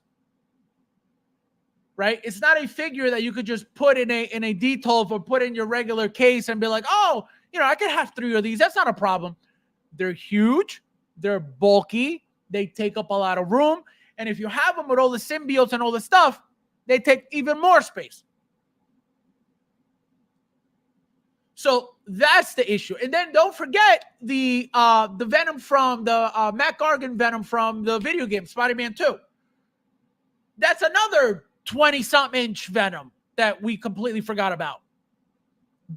Right? It's not a figure that you could just put in a D12 or put in your regular case and be like, I could have 3 of these. That's not a problem. They're huge. They're bulky. They take up a lot of room. And if you have them with all the symbiotes and all the stuff, they take even more space. So that's the issue. And then don't forget the Venom from the Matt Gargan Venom from the video game Spider-Man 2. That's another 20-something inch Venom that we completely forgot about.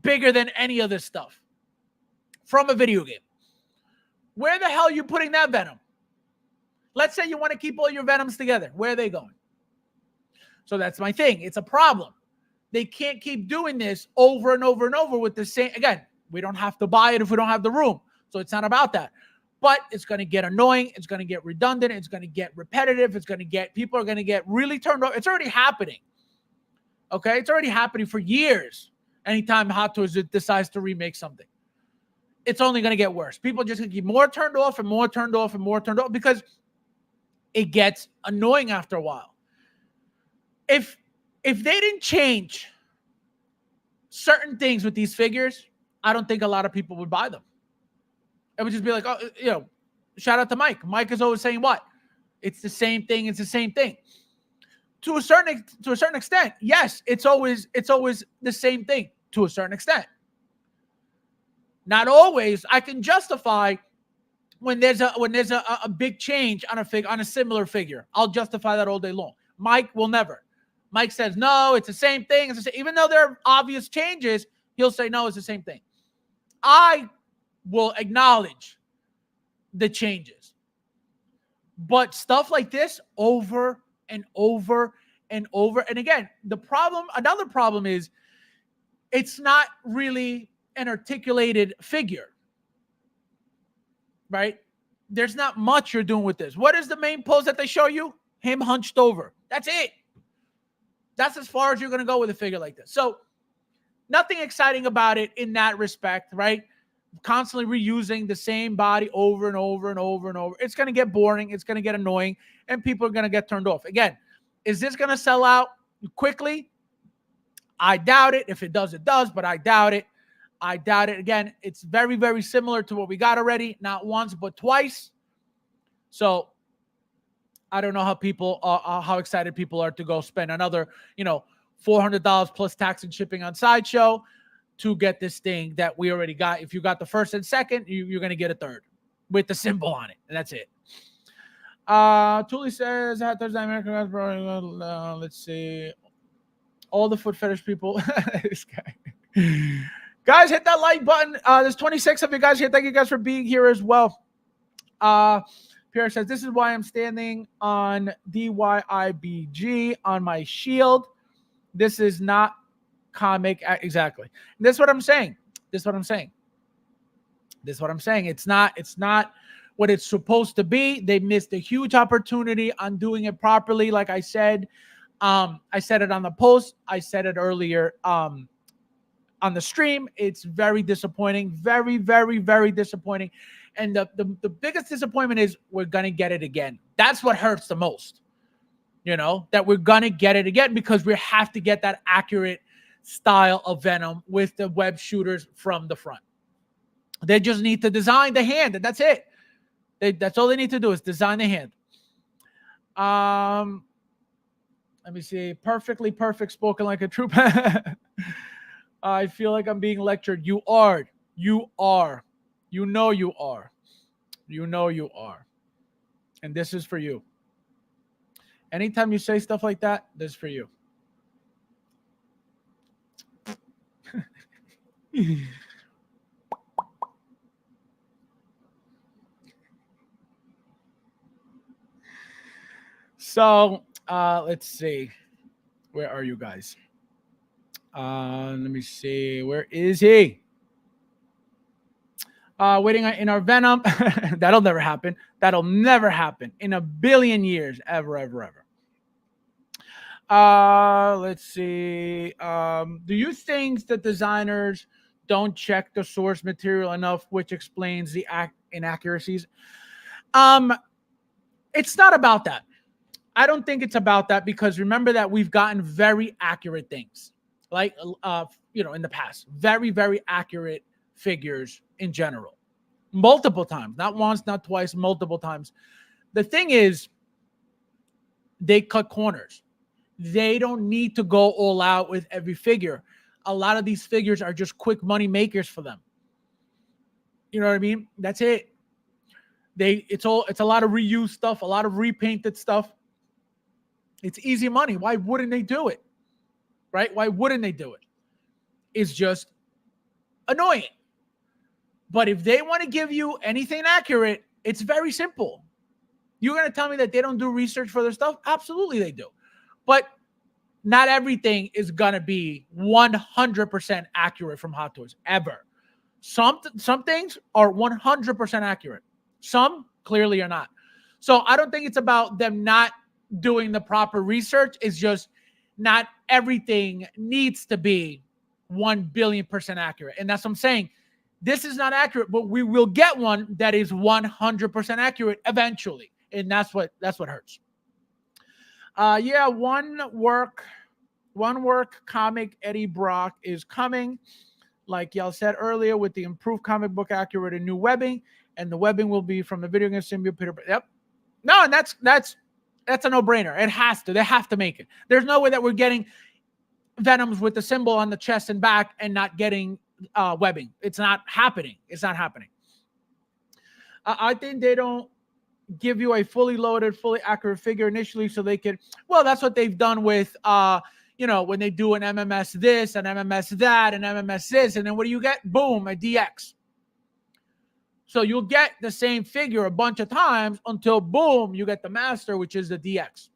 Bigger than any of this stuff from a video game. Where the hell are you putting that Venom? Let's say you want to keep all your Venoms together. Where are they going? So that's my thing. It's a problem. They can't keep doing this over and over and over with the same. Again, we don't have to buy it if we don't have the room. So it's not about that. But it's going to get annoying. It's going to get redundant. It's going to get repetitive. It's going to get, people are going to get really turned off. It's already happening. Okay? It's already happening for years. Anytime Hot Toys decides to remake something, it's only going to get worse. People are just going to keep more turned off and more turned off and more turned off because it gets annoying after a while. If they didn't change certain things with these figures, I don't think a lot of people would buy them. It would just be like, oh, you know, shout out to Mike. Mike is always saying what? It's the same thing. It's the same thing. To a certain extent, yes, it's always the same thing to a certain extent. Not always. I can justify when there's a big change on a similar figure. I'll justify that all day long. Mike will never. Mike says, no, it's the same thing. Even though there are obvious changes, he'll say, no, it's the same thing. I will acknowledge the changes. But stuff like this over and over and over. And again, another problem is it's not really an articulated figure, right? There's not much you're doing with this. What is the main pose that they show you? Him hunched over. That's it. That's as far as you're going to go with a figure like this. So nothing exciting about it in that respect, right? Constantly reusing the same body over and over and over and over. It's going to get boring. It's going to get annoying. And people are going to get turned off. Again, is this going to sell out quickly? I doubt it. If it does, it does. But I doubt it. I doubt it. Again, it's very, very similar to what we got already. Not once, but twice. So I don't know how excited people are to go spend another, $400 plus tax and shipping on Sideshow to get this thing that we already got. If you got the first and second, you're going to get a third with the symbol on it. And that's it. Tuli says, Thursday American. Let's see. All the foot fetish people. This guy. Guys, hit that like button. There's 26 of you guys here. Thank you guys for being here as well. Pierre says, this is why I'm standing on DYIBG on my shield. This is not comic. Exactly. This is what I'm saying. It's not what it's supposed to be. They missed a huge opportunity on doing it properly. Like I said, I said it on the post. I said it earlier on the stream. It's very disappointing. Very, very, very disappointing. And the biggest disappointment is we're going to get it again. That's what hurts the most, that we're going to get it again because we have to get that accurate style of Venom with the web shooters from the front. They just need to design the hand, and that's it. That's all they need to do is design the hand. Let me see. Perfectly perfect, spoken like a true. I feel like I'm being lectured. You are. You are. You know you are. You know you are. And this is for you. Anytime you say stuff like that, this is for you. So, let's see. Where are you guys? Let me see. Where is he? Waiting in our Venom. That'll never happen. That'll never happen in a billion years. Ever, ever, ever. Let's see. Do you think that designers don't check the source material enough, which explains the inaccuracies? It's not about that. I don't think it's about that because remember that we've gotten very accurate things, like in the past, very, very accurate figures in general, multiple times, not once, not twice, multiple times. The thing is, they cut corners. They don't need to go all out with every figure. A lot of these figures are just quick money makers for them. You know what I mean? That's it. It's a lot of reused stuff, a lot of repainted stuff. It's easy money. Why wouldn't they do it? Right? Why wouldn't they do it? It's just annoying. But if they want to give you anything accurate, it's very simple. You're going to tell me that they don't do research for their stuff? Absolutely they do. But not everything is going to be 100% accurate from Hot Toys, ever. Some things are 100% accurate. Some clearly are not. So I don't think it's about them not doing the proper research. It's just not everything needs to be 1 billion% accurate. And that's what I'm saying. This is not accurate, but we will get one that is 100% accurate eventually. And that's what hurts. Yeah, one work comic Eddie Brock is coming. Like y'all said earlier, with the improved comic book accurate and new webbing, and the webbing will be from the video game symbiote Peter. Yep. No, and that's a no-brainer. It has to. They have to make it. There's no way that we're getting Venoms with the symbol on the chest and back and not getting webbing. It's not happening. It's not happening. I think they don't give you a fully loaded, fully accurate figure initially so they can. Well, that's what they've done with when they do an MMS this, an MMS that, an MMS this, and then what do you get? Boom, a DX. So you'll get the same figure a bunch of times until, boom, you get the master, which is the DX.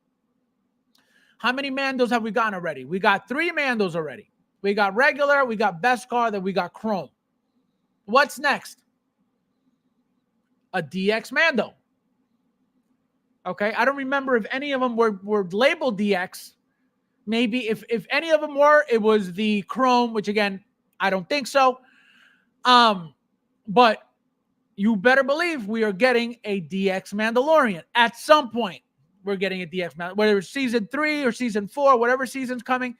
How many Mandos have we gotten already? We got 3 Mandos already. We got regular, we got Beskar, then we got Chrome. What's next? A DX Mando. Okay, I don't remember if any of them were labeled DX. Maybe if any of them were, it was the Chrome, which again, I don't think so. But you better believe we are getting a DX Mandalorian at some point. We're getting a DX Mandalorian, whether it's season 3 or season 4, whatever season's coming,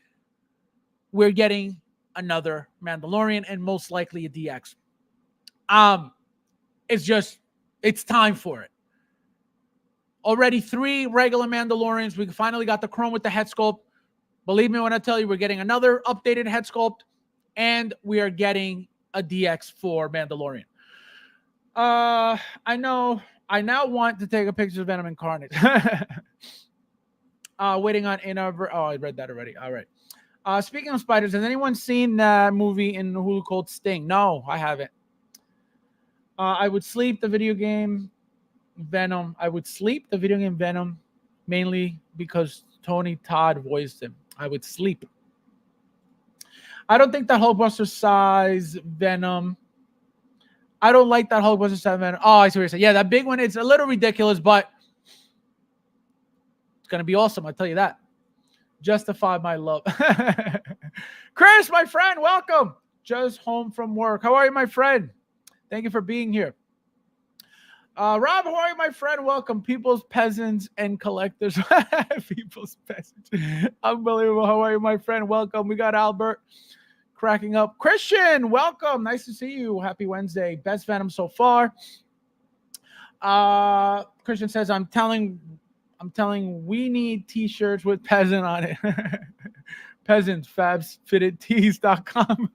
we're getting another Mandalorian and most likely a DX. It's time for it. Already 3 regular Mandalorians. We finally got the Chrome with the head sculpt. Believe me when I tell you, we're getting another updated head sculpt, and we are getting a DX for Mandalorian. I now want to take a picture of Venom Incarnate. Waiting on I read that already. All right. Speaking of spiders, has anyone seen that movie in Hulu called Sting? No, I haven't. I would sleep the video game Venom. I would sleep the video game Venom mainly because Tony Todd voiced him. I would sleep. I don't think that Hulkbuster size Venom. I don't like that Hulkbuster size Venom. Oh, I see what you're saying. Yeah, that big one, it's a little ridiculous, but it's going to be awesome. I'll tell you that. Justify my love. Chris, my friend, welcome. Just home from work. How are you, my friend? Thank you for being here. Rob, how are you, my friend? Welcome. People's peasants and collectors. People's peasants. Unbelievable. How are you, my friend? Welcome. We got Albert cracking up. Christian, welcome. Nice to see you. Happy Wednesday. Best Venom so far. Christian says, I'm telling we need t-shirts with peasant on it. Peasants, FabsFigures.com.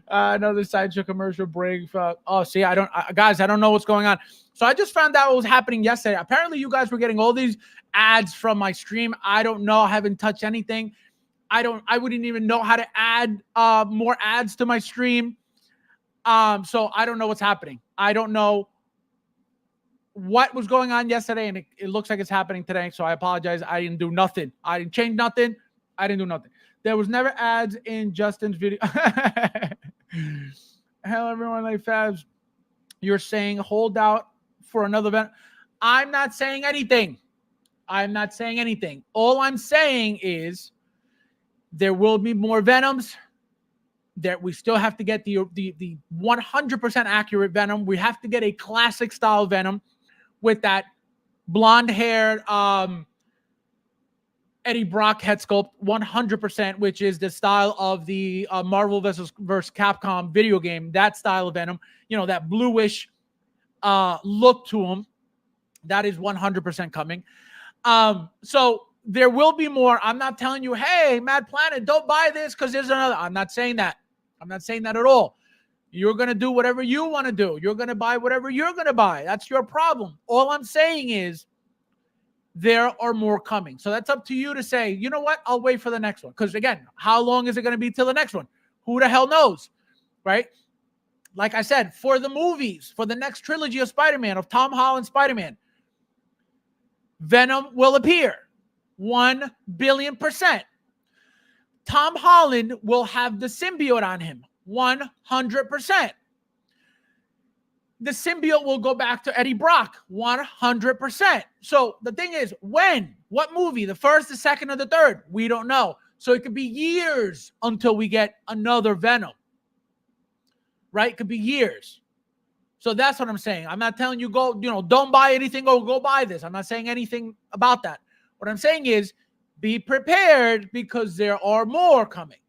Another sideshow commercial break. See, guys, I don't know what's going on. So I just found out what was happening yesterday. Apparently, you guys were getting all these ads from my stream. I don't know. I haven't touched anything. I wouldn't even know how to add more ads to my stream. So I don't know what's happening. I don't know what was going on yesterday, and it looks like it's happening today. So I apologize. I didn't do nothing. I didn't change nothing. I didn't do nothing. There was never ads in Justin's video. Hello, everyone. Like Fabs, you're saying hold out for another event. I'm not saying anything. I'm not saying anything. All I'm saying is there will be more Venoms. That we still have to get the 100% accurate Venom. We have to get a classic style Venom with that blonde-haired Eddie Brock head sculpt 100%, which is the style of the Marvel versus Capcom video game. That style of Venom, that bluish look to him. That is 100% coming. So there will be more. I'm not telling you, hey, Mad Planet, don't buy this because there's another. I'm not saying that. I'm not saying that at all. You're going to do whatever you want to do. You're going to buy whatever you're going to buy. That's your problem. All I'm saying is there are more coming. So that's up to you to say, you know what? I'll wait for the next one. Because again, how long is it going to be till the next one? Who the hell knows? Right? like I said, for the movies, for the next trilogy of Spider-Man, of Tom Holland Spider-Man, Venom will appear 1 billion %. Tom Holland will have the symbiote on him 100%. The symbiote will go back to Eddie Brock 100%. So the thing is, when? What movie? The first, the second, or the third? We don't know. So it could be years until we get another Venom. Right? It could be years. So that's what I'm saying. I'm not telling you don't buy anything or go buy this. I'm not saying anything about that. What I'm saying is be prepared because there are more coming.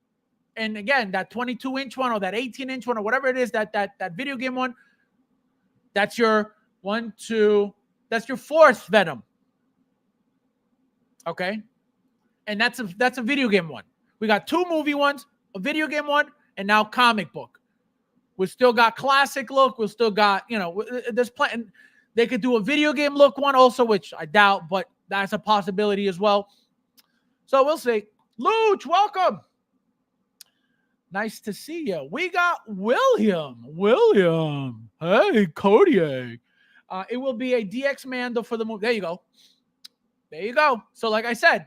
And again, that 22-inch one or that 18-inch one or whatever it is, that video game one, that's your that's your fourth Venom. Okay? And that's a video game one. We got 2 movie ones, a video game one, and now comic book. We still got classic look. We still got, there's plenty. They could do a video game look one also, which I doubt, but that's a possibility as well. So we'll see. Luch, welcome. Nice to see you. We got William. Hey, Kodiak. It will be a DX Mando for the movie. There you go. So like I said,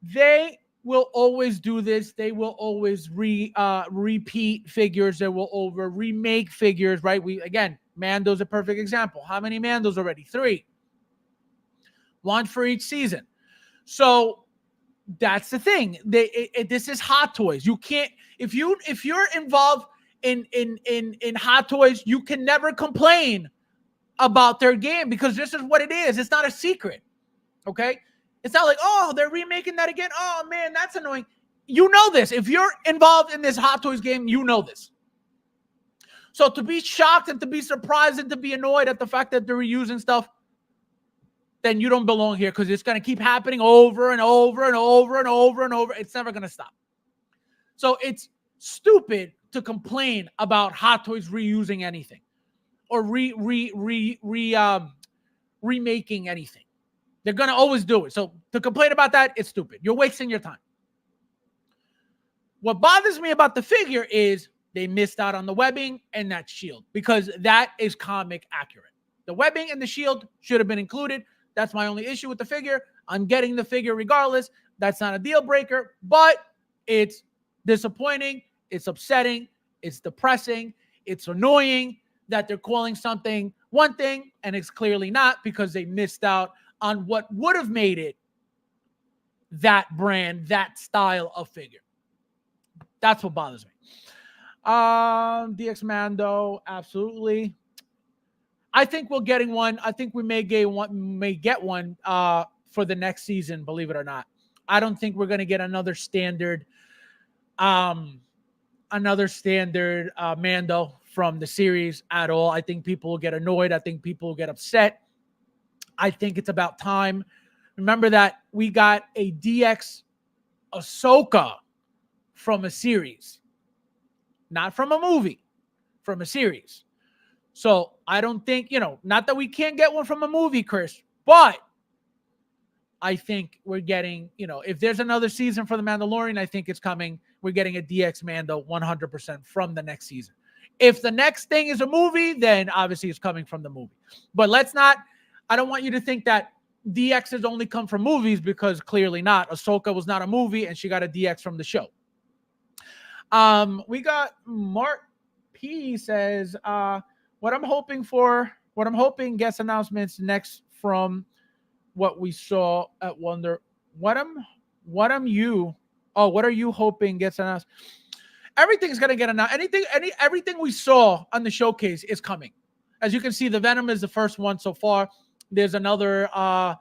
they will always do this. They will always repeat figures. They will remake figures, right? Mando's a perfect example. How many Mandos already? 3. 1 for each season. So that's the thing. This is Hot Toys. You can't, if you're involved in Hot Toys, you can never complain about their game because this is what it is. It's not a secret. Okay? It's not like, oh, they're remaking that again. Oh, man, that's annoying. You know this. If you're involved in this Hot Toys game, you know this. So to be shocked and to be surprised and to be annoyed at the fact that they're reusing stuff, then you don't belong here because it's going to keep happening over and over and over and over and over. It's never going to stop. So it's stupid to complain about Hot Toys reusing anything or remaking anything. They're going to always do it. So to complain about that, it's stupid. You're wasting your time. What bothers me about the figure is they missed out on the webbing and that shield because that is comic accurate. The webbing and the shield should have been included. That's my only issue with the figure. I'm getting the figure regardless. That's not a deal breaker, but it's disappointing. It's upsetting. It's depressing. It's annoying that they're calling something one thing and it's clearly not because they missed out on what would have made it that brand, that style of figure. That's what bothers me. DX Mando, absolutely. I think we're getting one. I think we may get one for the next season, believe it or not. I don't think we're going to get another standard Mando from the series at all. I think people will get annoyed. I think people will get upset. I think it's about time. Remember that we got a DX Ahsoka from a series, not from a movie, from a series. So I don't think, not that we can't get one from a movie, Chris, but I think we're getting, if there's another season for The Mandalorian, I think it's coming. We're getting a DX Mando 100% from the next season. If the next thing is a movie, then obviously it's coming from the movie. But I don't want you to think that DX has only come from movies because clearly not. Ahsoka was not a movie and she got a DX from the show. We got Mark P says, what I'm hoping guest announcements next from what we saw at Wonder. What are you hoping gets announced? Everything's gonna get announced. Everything we saw on the showcase is coming. As you can see, the Venom is the first one so far. There's another, I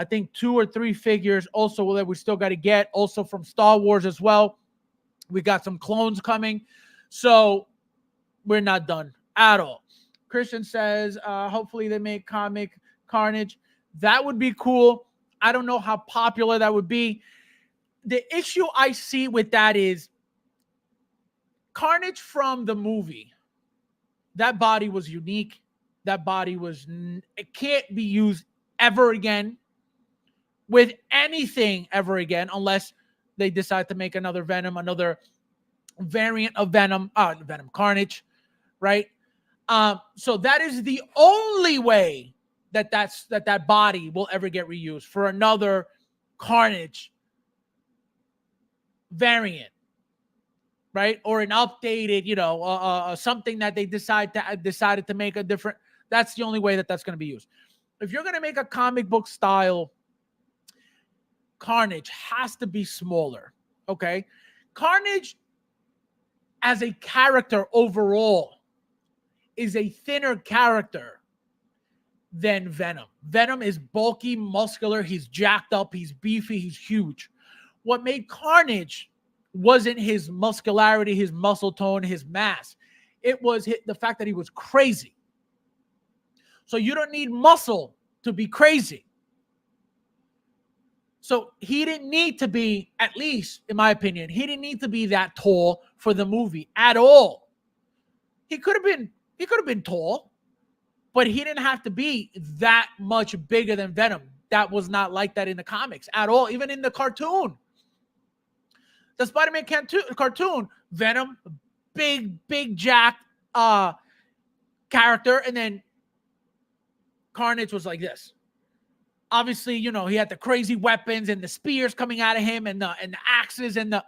think 2 or 3 figures also that we still got to get. Also from Star Wars as well. We got some clones coming. So we're not done at all. Christian says, hopefully they make comic Carnage. That would be cool. I don't know how popular that would be. The issue I see with that is Carnage from the movie. That body was unique. That body it can't be used ever again with anything ever again unless they decide to make another Venom, another variant of Venom Carnage. right? So that is the only way that body will ever get reused for another Carnage variant, right? Or an updated, something that they decided to make a different. That's the only way that's going to be used. If you're going to make a comic book style Carnage, has to be smaller. Okay, Carnage as a character overall is a thinner character than Venom. Venom is bulky, muscular, he's jacked up, he's beefy, he's huge. What made Carnage wasn't his muscularity, his muscle tone, his mass. It was the fact that he was crazy. So you don't need muscle to be crazy. So he didn't need to be, at least in my opinion, he didn't need to be that tall for the movie at all. He could have been tall, but he didn't have to be that much bigger than Venom. That was not like that in the comics at all, even in the cartoon. The Spider-Man cartoon, Venom, big jacked character, and then Carnage was like this. Obviously, he had the crazy weapons and the spears coming out of him and the axes and the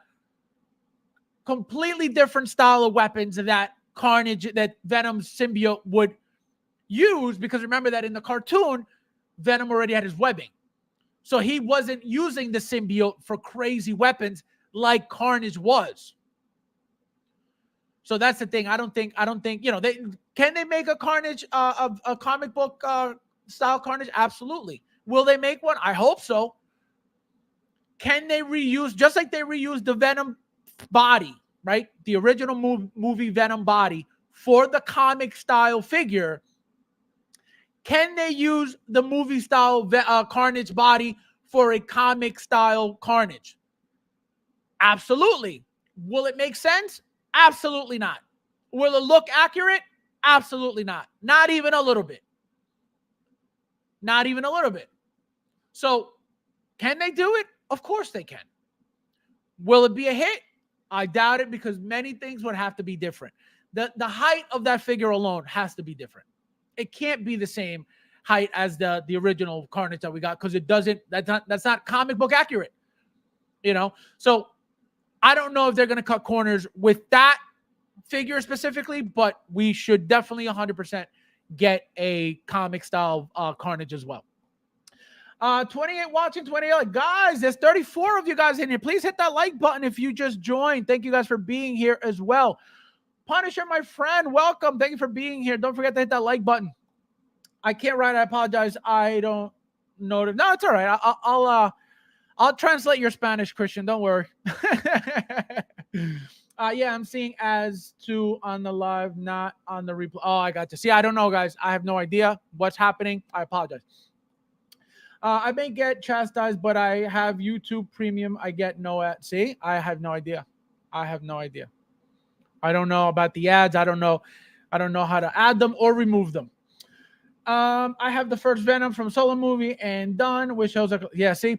completely different style of weapons that Venom's symbiote would use, because remember that in the cartoon, Venom already had his webbing. So he wasn't using the symbiote for crazy weapons like Carnage was. So that's the thing. I don't think, can they make a Carnage, a comic book style Carnage? Absolutely. Will they make one? I hope so. Can they reuse, just like they reused the Venom body, right? The original movie Venom body for the comic style figure. Can they use the movie style Carnage body for a comic style Carnage? Absolutely. Will it make sense? Absolutely not. Will it look accurate? Absolutely not. Not even a little bit. Not even a little bit. So, can they do it? Of course they can. Will it be a hit? I doubt it, because many things would have to be different. The height of that figure alone has to be different. It can't be the same height as the original Carnage that we got, because that's not comic book accurate. So I don't know if they're going to cut corners with that figure specifically, but we should definitely 100% get a comic style Carnage as well. 28 watching, 28. Guys, there's 34 of you guys in here. Please hit that like button if you just joined. Thank you guys for being here as well. Punisher, my friend, welcome. Thank you for being here. Don't forget to hit that like button. I can't write. I apologize. I don't know. No, it's all right. I'll translate your Spanish, Christian. Don't worry. Yeah, I'm seeing as to on the live, not on the replay. Oh, I got to see. I don't know, guys. I have no idea what's happening. I apologize. I may get chastised, but I have YouTube Premium. I get no ad. See, I have no idea. I have no idea. I don't know about the ads. I don't know how to add them or remove them. I have the first Venom from Solo movie and done, which shows like, yeah, see.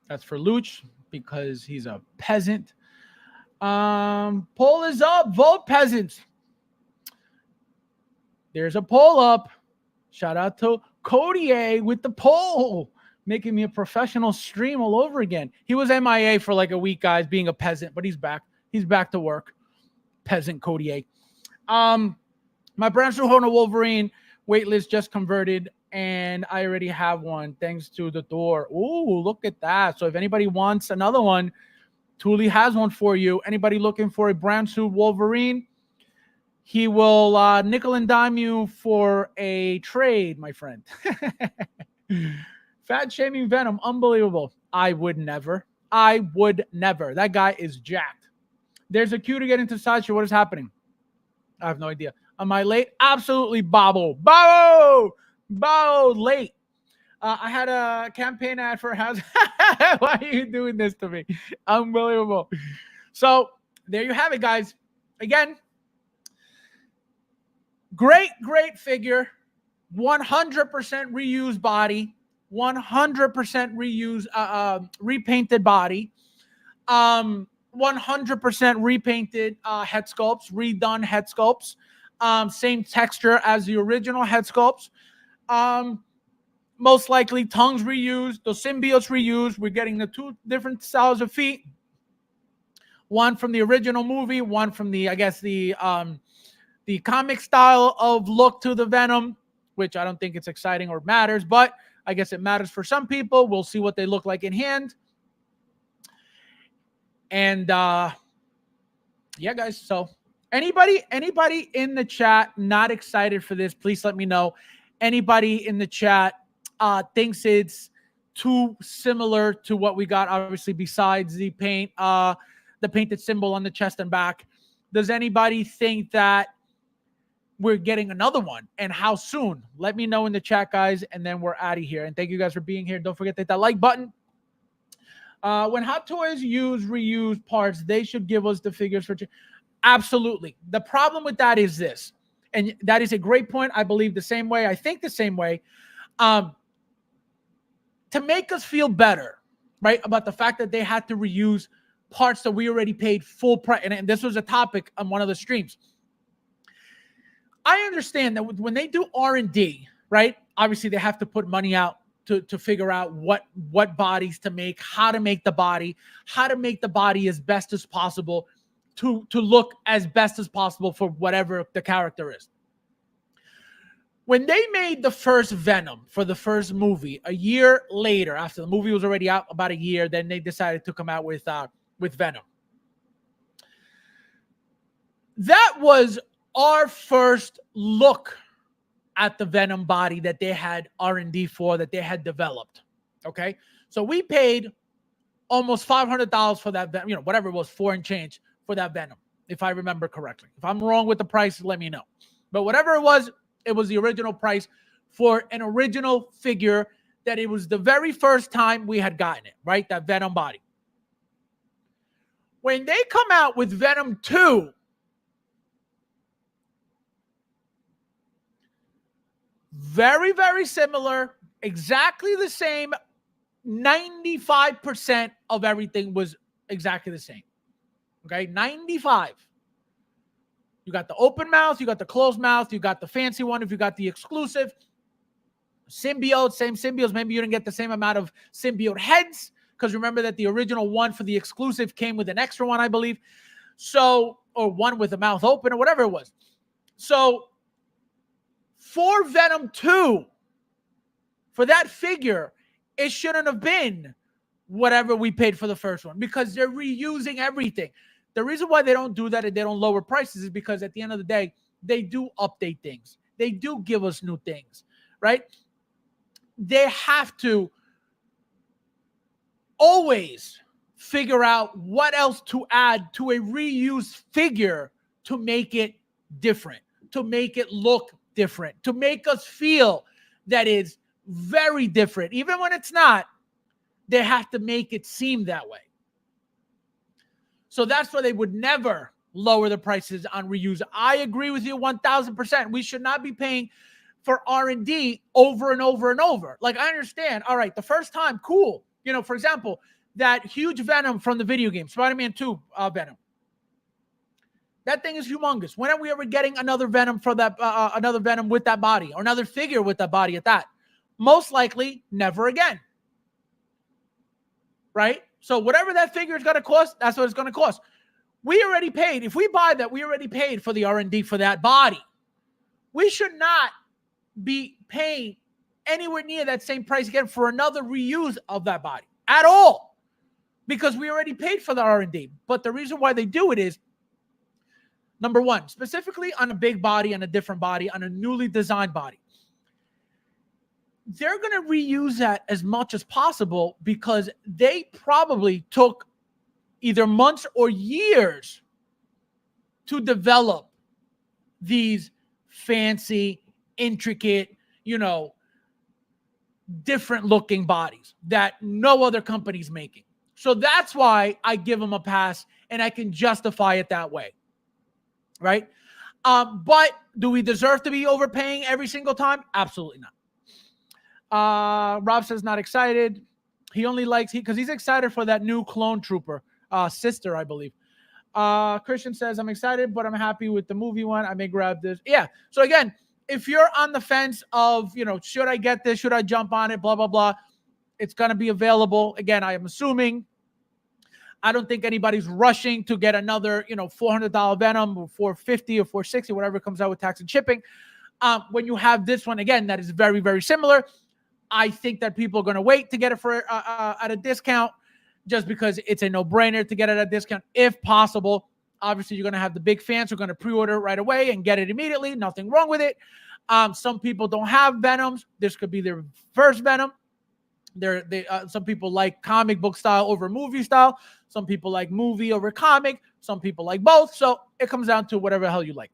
That's for Luch because he's a peasant. Poll is up. Vote, peasants. There's a poll up. Shout out to Cody A with the poll, making me a professional stream all over again. He was MIA for like a week, guys, being a peasant, but he's back. He's back to work. Peasant Cody A. My Branch Horner Wolverine waitlist just converted, and I already have one thanks to the door. Ooh, look at that. So if anybody wants another one, Thule has one for you. Anybody looking for a Branch Wolverine, he will nickel and dime you for a trade, my friend. Fat shaming Venom, unbelievable. I would never. That guy is jacked. There's a queue to get into Sideshow. What is happening? I have no idea. Am I late? Absolutely, Bobo, late. I had a campaign ad for a house. Why are you doing this to me? Unbelievable. So there you have it, guys. Again, great figure. 100% reused body, 100% repainted body, 100% repainted head sculpts, redone head sculpts, same texture as the original head sculpts. Most likely tongues reused, the symbiotes reused. We're getting the two different styles of feet. One from the original movie, one from the, I guess, the comic style of look to the Venom, which I don't think it's exciting or matters, but I guess it matters for some people. We'll see what they look like in hand. And yeah, guys. So anybody in the chat not excited for this, please let me know. Anybody in the chat thinks it's too similar to what we got, obviously, besides the painted symbol on the chest and back. Does anybody think that we're getting another one, and how soon? Let me know in the chat, guys, and then we're out of here. And thank you guys for being here. Don't forget to hit that like button. When Hot Toys use reused parts, they should give us the figures for... Absolutely. The problem with that is this, and that is a great point. I believe the same way. I think the same way. To make us feel better, right, about the fact that they had to reuse parts that we already paid full price. And this was a topic on one of the streams. I understand that when they do R&D, right, obviously they have to put money out to figure out what bodies to make, how to make the body as best as possible to look as best as possible for whatever the character is. When they made the first Venom for the first movie, a year later, after the movie was already out about a year, then they decided to come out with Venom. That was our first look at the Venom body that they had R&D for, that they had developed. Okay, so we paid almost $500 for that, whatever it was, 4 and change for that Venom, if I remember correctly. If I'm wrong with the price, let me know. But whatever it was the original price for an original figure that it was the very first time we had gotten it, right? That Venom body. When they come out with Venom 2, very, very similar, exactly the same. 95% of everything was exactly the same. Okay, 95. You got the open mouth, you got the closed mouth, you got the fancy one, if you got the exclusive. Symbiote, same symbiotes. Maybe you didn't get the same amount of symbiote heads, because remember that the original one for the exclusive came with an extra one, I believe. So, or one with the mouth open or whatever it was. So, for Venom 2, for that figure, it shouldn't have been whatever we paid for the first one, because they're reusing everything. The reason why they don't do that and they don't lower prices is because at the end of the day, they do update things. They do give us new things, right? They have to always figure out what else to add to a reused figure to make it different, to make it look different, to make us feel that it's very different. Even when it's not, they have to make it seem that way. So that's why they would never lower the prices on reuse. I agree with you 1,000%. We should not be paying for R&D over and over and over. Like, I understand. All right, the first time, cool. For example, that huge Venom from the video game, Spider-Man 2 Venom. That thing is humongous. When are we ever getting another Venom for that? Another Venom with that body, or another figure with that body at that? Most likely, never again. Right? So whatever that figure is going to cost, that's what it's going to cost. We already paid. If we buy that, we already paid for the R&D for that body. We should not be paying anywhere near that same price again for another reuse of that body at all, because we already paid for the R&D. But the reason why they do it is, number one, specifically on a big body, on a different body, on a newly designed body, they're going to reuse that as much as possible, because they probably took either months or years to develop these fancy, intricate, different looking bodies that no other company's making. So that's why I give them a pass, and I can justify it that way. Right? But do we deserve to be overpaying every single time? Absolutely not. Rob says not excited. He only likes because he's excited for that new clone trooper, sister, I believe. Christian says, I'm excited, but I'm happy with the movie one. I may grab this. Yeah. So again, if you're on the fence of, should I get this? Should I jump on it? Blah, blah, blah. It's going to be available. Again, I am assuming. I don't think anybody's rushing to get another, $400 Venom or $450 or $460, whatever comes out with tax and shipping. When you have this one, again, that is very, very similar. I think that people are going to wait to get it for at a discount, just because it's a no-brainer to get it at a discount if possible. Obviously, you're going to have the big fans who are going to pre-order right away and get it immediately. Nothing wrong with it. Some people don't have Venoms. This could be their first Venom. Some people like comic book style over movie style. Some people like movie over comic. Some people like both. So it comes down to whatever the hell you like.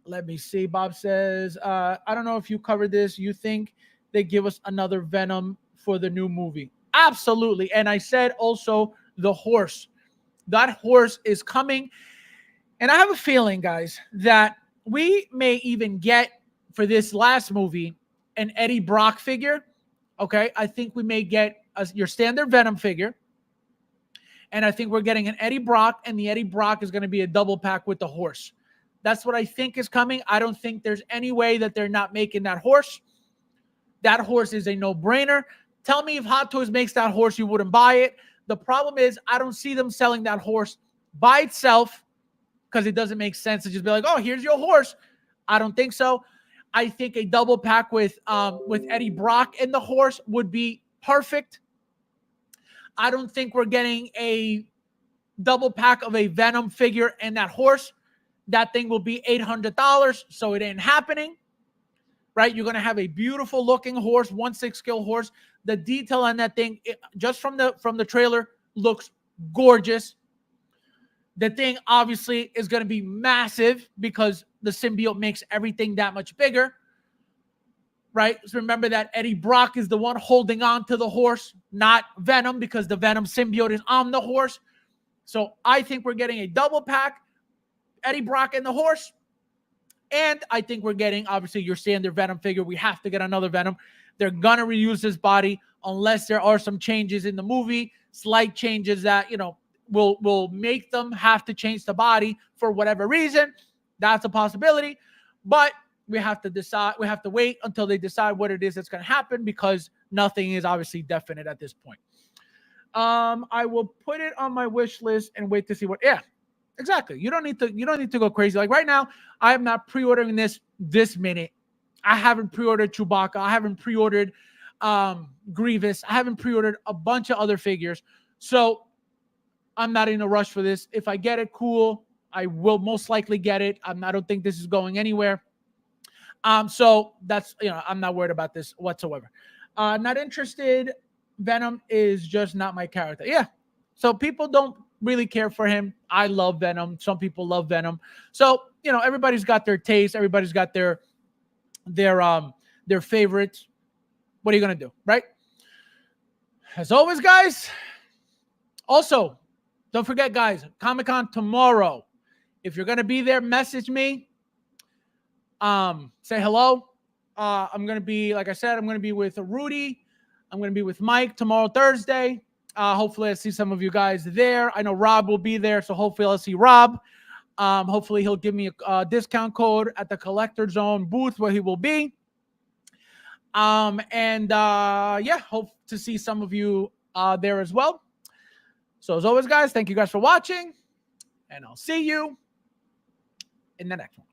Let me see. Bob says, I don't know if you covered this. You think they give us another Venom for the new movie? Absolutely. And I said also the horse. That horse is coming. And I have a feeling, guys, that we may even get for this last movie an Eddie Brock figure. Okay. I think we may get your standard Venom figure. And I think we're getting an Eddie Brock, and the Eddie Brock is going to be a double pack with the horse. That's what I think is coming. I don't think there's any way that they're not making that horse. That horse is a no-brainer. Tell me if Hot Toys makes that horse, you wouldn't buy it. The problem is I don't see them selling that horse by itself, because it doesn't make sense to just be like, oh, here's your horse. I don't think so. I think a double pack with Eddie Brock and the horse would be perfect. I don't think we're getting a double pack of a Venom figure and that horse. That thing will be $800, so it ain't happening, right? You're going to have a beautiful looking horse, 1/6 scale horse. The detail on that thing, just from the trailer, looks gorgeous. The thing obviously is going to be massive because the symbiote makes everything that much bigger, right? So remember that Eddie Brock is the one holding on to the horse, not Venom, because the Venom symbiote is on the horse. So I think we're getting a double pack, Eddie Brock and the horse. And I think we're getting, obviously, your standard Venom figure. We have to get another Venom. They're going to reuse his body unless there are some changes in the movie, slight changes that, will make them have to change the body for whatever reason. That's a possibility. But we have to decide. We have to wait until they decide what it is that's going to happen, because nothing is obviously definite at this point. I will put it on my wish list and wait to see what. Yeah. Exactly. You don't need to go crazy. Like right now, I am not pre-ordering this minute. I haven't pre-ordered Chewbacca. I haven't pre-ordered Grievous. I haven't pre-ordered a bunch of other figures. So I'm not in a rush for this. If I get it, cool. I will most likely get it. I don't think this is going anywhere. So that's, I'm not worried about this whatsoever. Not interested. Venom is just not my character. Yeah. So people don't really care for him. I love Venom. Some people love Venom. So, everybody's got their taste. Everybody's got their favorites. What are you going to do? Right? As always, guys. Also, don't forget, guys, Comic-Con tomorrow. If you're going to be there, message me. Say hello. I'm going to be, like I said, I'm going to be with Rudy. I'm going to be with Mike tomorrow, Thursday. Hopefully I see some of you guys there. I know Rob will be there, so hopefully I'll see Rob. Hopefully he'll give me a discount code at the Collector Zone booth where he will be. Hope to see some of you there as well. So as always, guys, thank you guys for watching, and I'll see you in the next one.